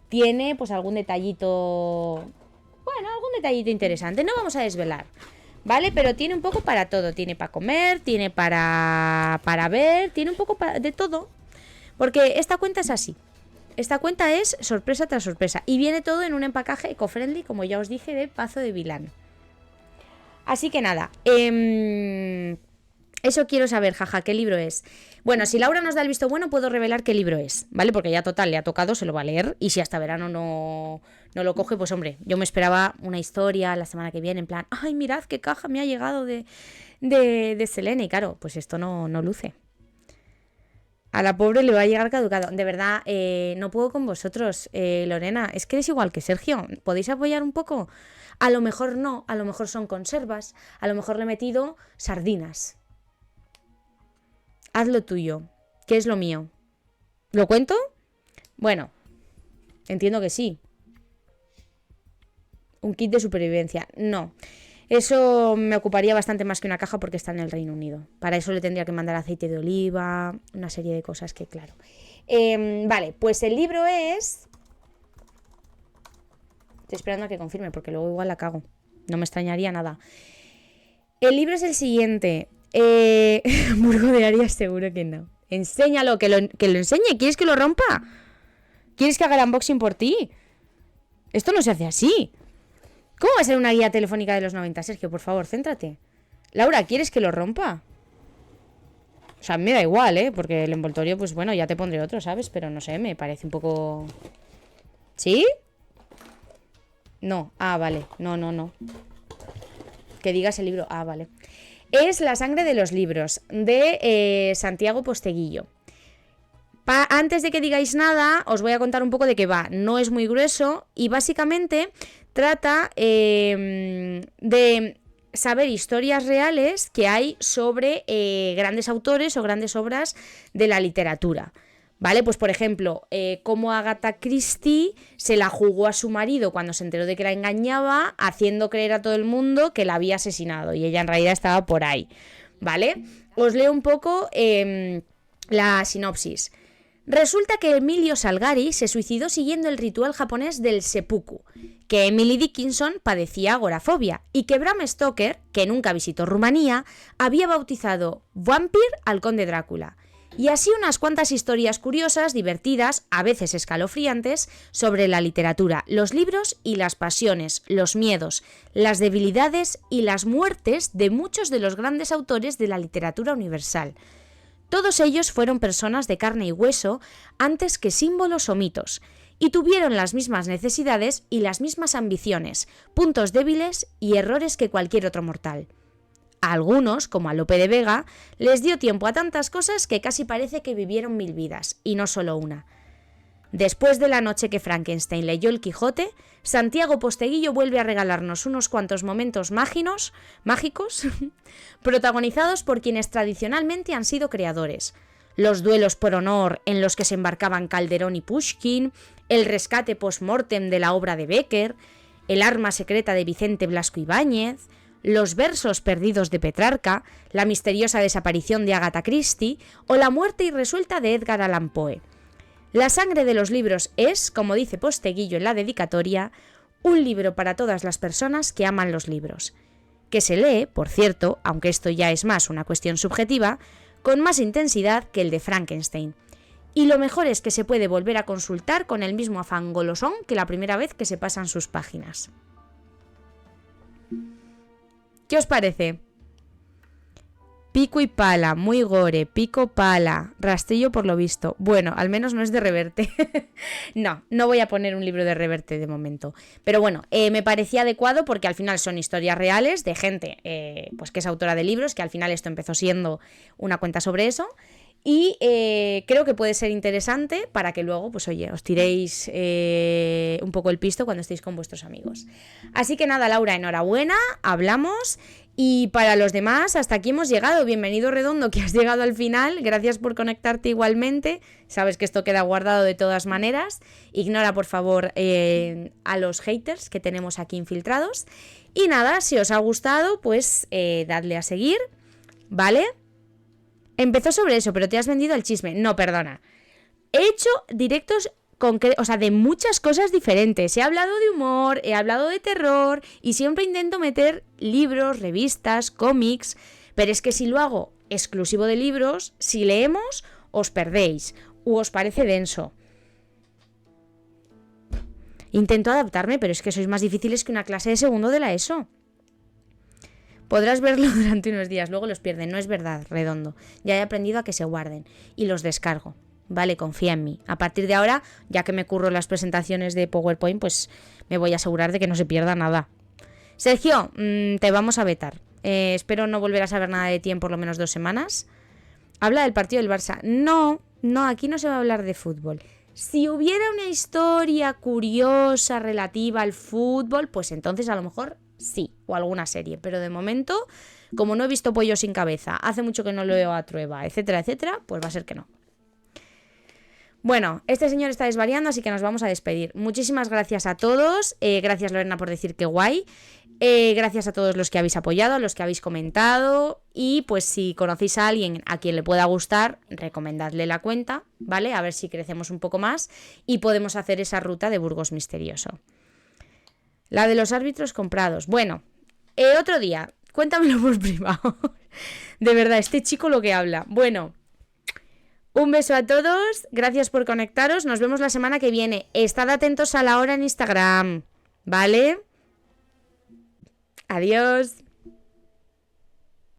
Tiene pues algún detallito interesante. No vamos a desvelar, ¿vale? Pero tiene un poco para todo. Tiene para comer, tiene para ver, tiene un poco de todo. Porque esta cuenta es así. Esta cuenta es sorpresa tras sorpresa. Y viene todo en un empacaje eco-friendly, como ya os dije, de Pazo de Vilán. Así que nada, eso quiero saber, jaja, ¿qué libro es? Bueno, si Laura nos da el visto bueno, puedo revelar qué libro es, ¿vale? Porque ya total, le ha tocado, se lo va a leer. Y si hasta verano no lo coge, pues hombre, yo me esperaba una historia la semana que viene, en plan, ay, mirad qué caja me ha llegado de Selene. Y claro, pues esto no luce. A la pobre le va a llegar caducado. De verdad, no puedo con vosotros, Lorena. Es que eres igual que Sergio. ¿Podéis apoyar un poco? A lo mejor no, a lo mejor son conservas, a lo mejor le he metido sardinas. Haz lo tuyo, que es lo mío. ¿Lo cuento? Bueno, entiendo que sí. Un kit de supervivencia. No. Eso me ocuparía bastante más que una caja porque está en el Reino Unido. Para eso le tendría que mandar aceite de oliva, una serie de cosas que, claro. Vale, pues el libro es... Estoy esperando a que confirme porque luego igual la cago. No me extrañaría nada. El libro es el siguiente. Burgo de Arias seguro que no. Enséñalo, que lo enseñe. ¿Quieres que lo rompa? ¿Quieres que haga el unboxing por ti? Esto no se hace así. ¿Cómo va a ser una guía telefónica de los 90? Sergio, por favor, céntrate. Laura, ¿quieres que lo rompa? O sea, me da igual, ¿eh? Porque el envoltorio, pues bueno, ya te pondré otro, ¿sabes? Pero no sé, me parece un poco... ¿Sí? No. Ah, vale. No. Que digas el libro. Ah, vale. Es La sangre de los libros, de Santiago Posteguillo. Antes de que digáis nada, os voy a contar un poco de qué va. No es muy grueso y básicamente trata de saber historias reales que hay sobre grandes autores o grandes obras de la literatura. ¿Vale? Pues por ejemplo, cómo Agatha Christie se la jugó a su marido cuando se enteró de que la engañaba, haciendo creer a todo el mundo que la había asesinado y ella en realidad estaba por ahí. ¿Vale? Os leo un poco la sinopsis. Resulta que Emilio Salgari se suicidó siguiendo el ritual japonés del seppuku, que Emily Dickinson padecía agorafobia y que Bram Stoker, que nunca visitó Rumanía, había bautizado Vampir al conde Drácula. Y así unas cuantas historias curiosas, divertidas, a veces escalofriantes, sobre la literatura, los libros y las pasiones, los miedos, las debilidades y las muertes de muchos de los grandes autores de la literatura universal. Todos ellos fueron personas de carne y hueso antes que símbolos o mitos, y tuvieron las mismas necesidades y las mismas ambiciones, puntos débiles y errores que cualquier otro mortal. A algunos, como a Lope de Vega, les dio tiempo a tantas cosas que casi parece que vivieron 1000 vidas, y no solo una. Después de la noche que Frankenstein leyó el Quijote, Santiago Posteguillo vuelve a regalarnos unos cuantos momentos mágicos, protagonizados por quienes tradicionalmente han sido creadores. Los duelos por honor en los que se embarcaban Calderón y Pushkin, el rescate post-mortem de la obra de Bécquer, el arma secreta de Vicente Blasco Ibáñez, los versos perdidos de Petrarca, la misteriosa desaparición de Agatha Christie o la muerte irresuelta de Edgar Allan Poe. La sangre de los libros es, como dice Posteguillo en la dedicatoria, un libro para todas las personas que aman los libros, que se lee, por cierto, aunque esto ya es más una cuestión subjetiva, con más intensidad que el de Frankenstein. Y lo mejor es que se puede volver a consultar con el mismo afán golosón que la primera vez que se pasan sus páginas. ¿Qué os parece? Pico y pala, muy gore, pico pala, rastrillo por lo visto. Bueno, al menos no es de Reverte. No voy a poner un libro de Reverte de momento. Pero bueno, me parecía adecuado porque al final son historias reales de gente pues que es autora de libros, que al final esto empezó siendo una cuenta sobre eso. Y creo que puede ser interesante para que luego, pues oye, os tiréis un poco el pisto cuando estéis con vuestros amigos. Así que nada, Laura, enhorabuena, hablamos. Y para los demás, hasta aquí hemos llegado. Bienvenido Redondo, que has llegado al final. Gracias por conectarte igualmente. Sabes que esto queda guardado de todas maneras. Ignora, por favor, a los haters que tenemos aquí infiltrados. Y nada, si os ha gustado, pues dadle a seguir, ¿vale? Empezó sobre eso, pero te has vendido el chisme. No, perdona. He hecho directos de muchas cosas diferentes. He hablado de humor, he hablado de terror y siempre intento meter libros, revistas, cómics. Pero es que si lo hago exclusivo de libros, si leemos, os perdéis o os parece denso. Intento adaptarme, pero es que sois más difíciles que una clase de segundo de la ESO. Podrás verlo durante unos días, luego los pierden. No es verdad, Redondo. Ya he aprendido a que se guarden y los descargo. Vale, confía en mí. A partir de ahora, ya que me curro las presentaciones de PowerPoint, pues me voy a asegurar de que no se pierda nada. Sergio, te vamos a vetar. Espero no volver a saber nada de ti en por lo menos 2 semanas. Habla del partido del Barça. No, aquí no se va a hablar de fútbol. Si hubiera una historia curiosa relativa al fútbol, pues entonces a lo mejor sí, o alguna serie. Pero de momento, como no he visto Pollo sin cabeza, hace mucho que no lo veo a Trueba, etcétera, etcétera, pues va a ser que no. Bueno, este señor está desvariando, así que nos vamos a despedir. Muchísimas gracias a todos. Gracias, Lorena, por decir que guay. Gracias a todos los que habéis apoyado, a los que habéis comentado. Y pues si conocéis a alguien a quien le pueda gustar, recomendadle la cuenta, ¿vale? A ver si crecemos un poco más y podemos hacer esa ruta de Burgos Misterioso. La de los árbitros comprados. Bueno, otro día, cuéntamelo por privado. De verdad, este chico lo que habla. Bueno, un beso a todos, gracias por conectaros, nos vemos la semana que viene. Estad atentos a la hora en Instagram, ¿vale? Adiós.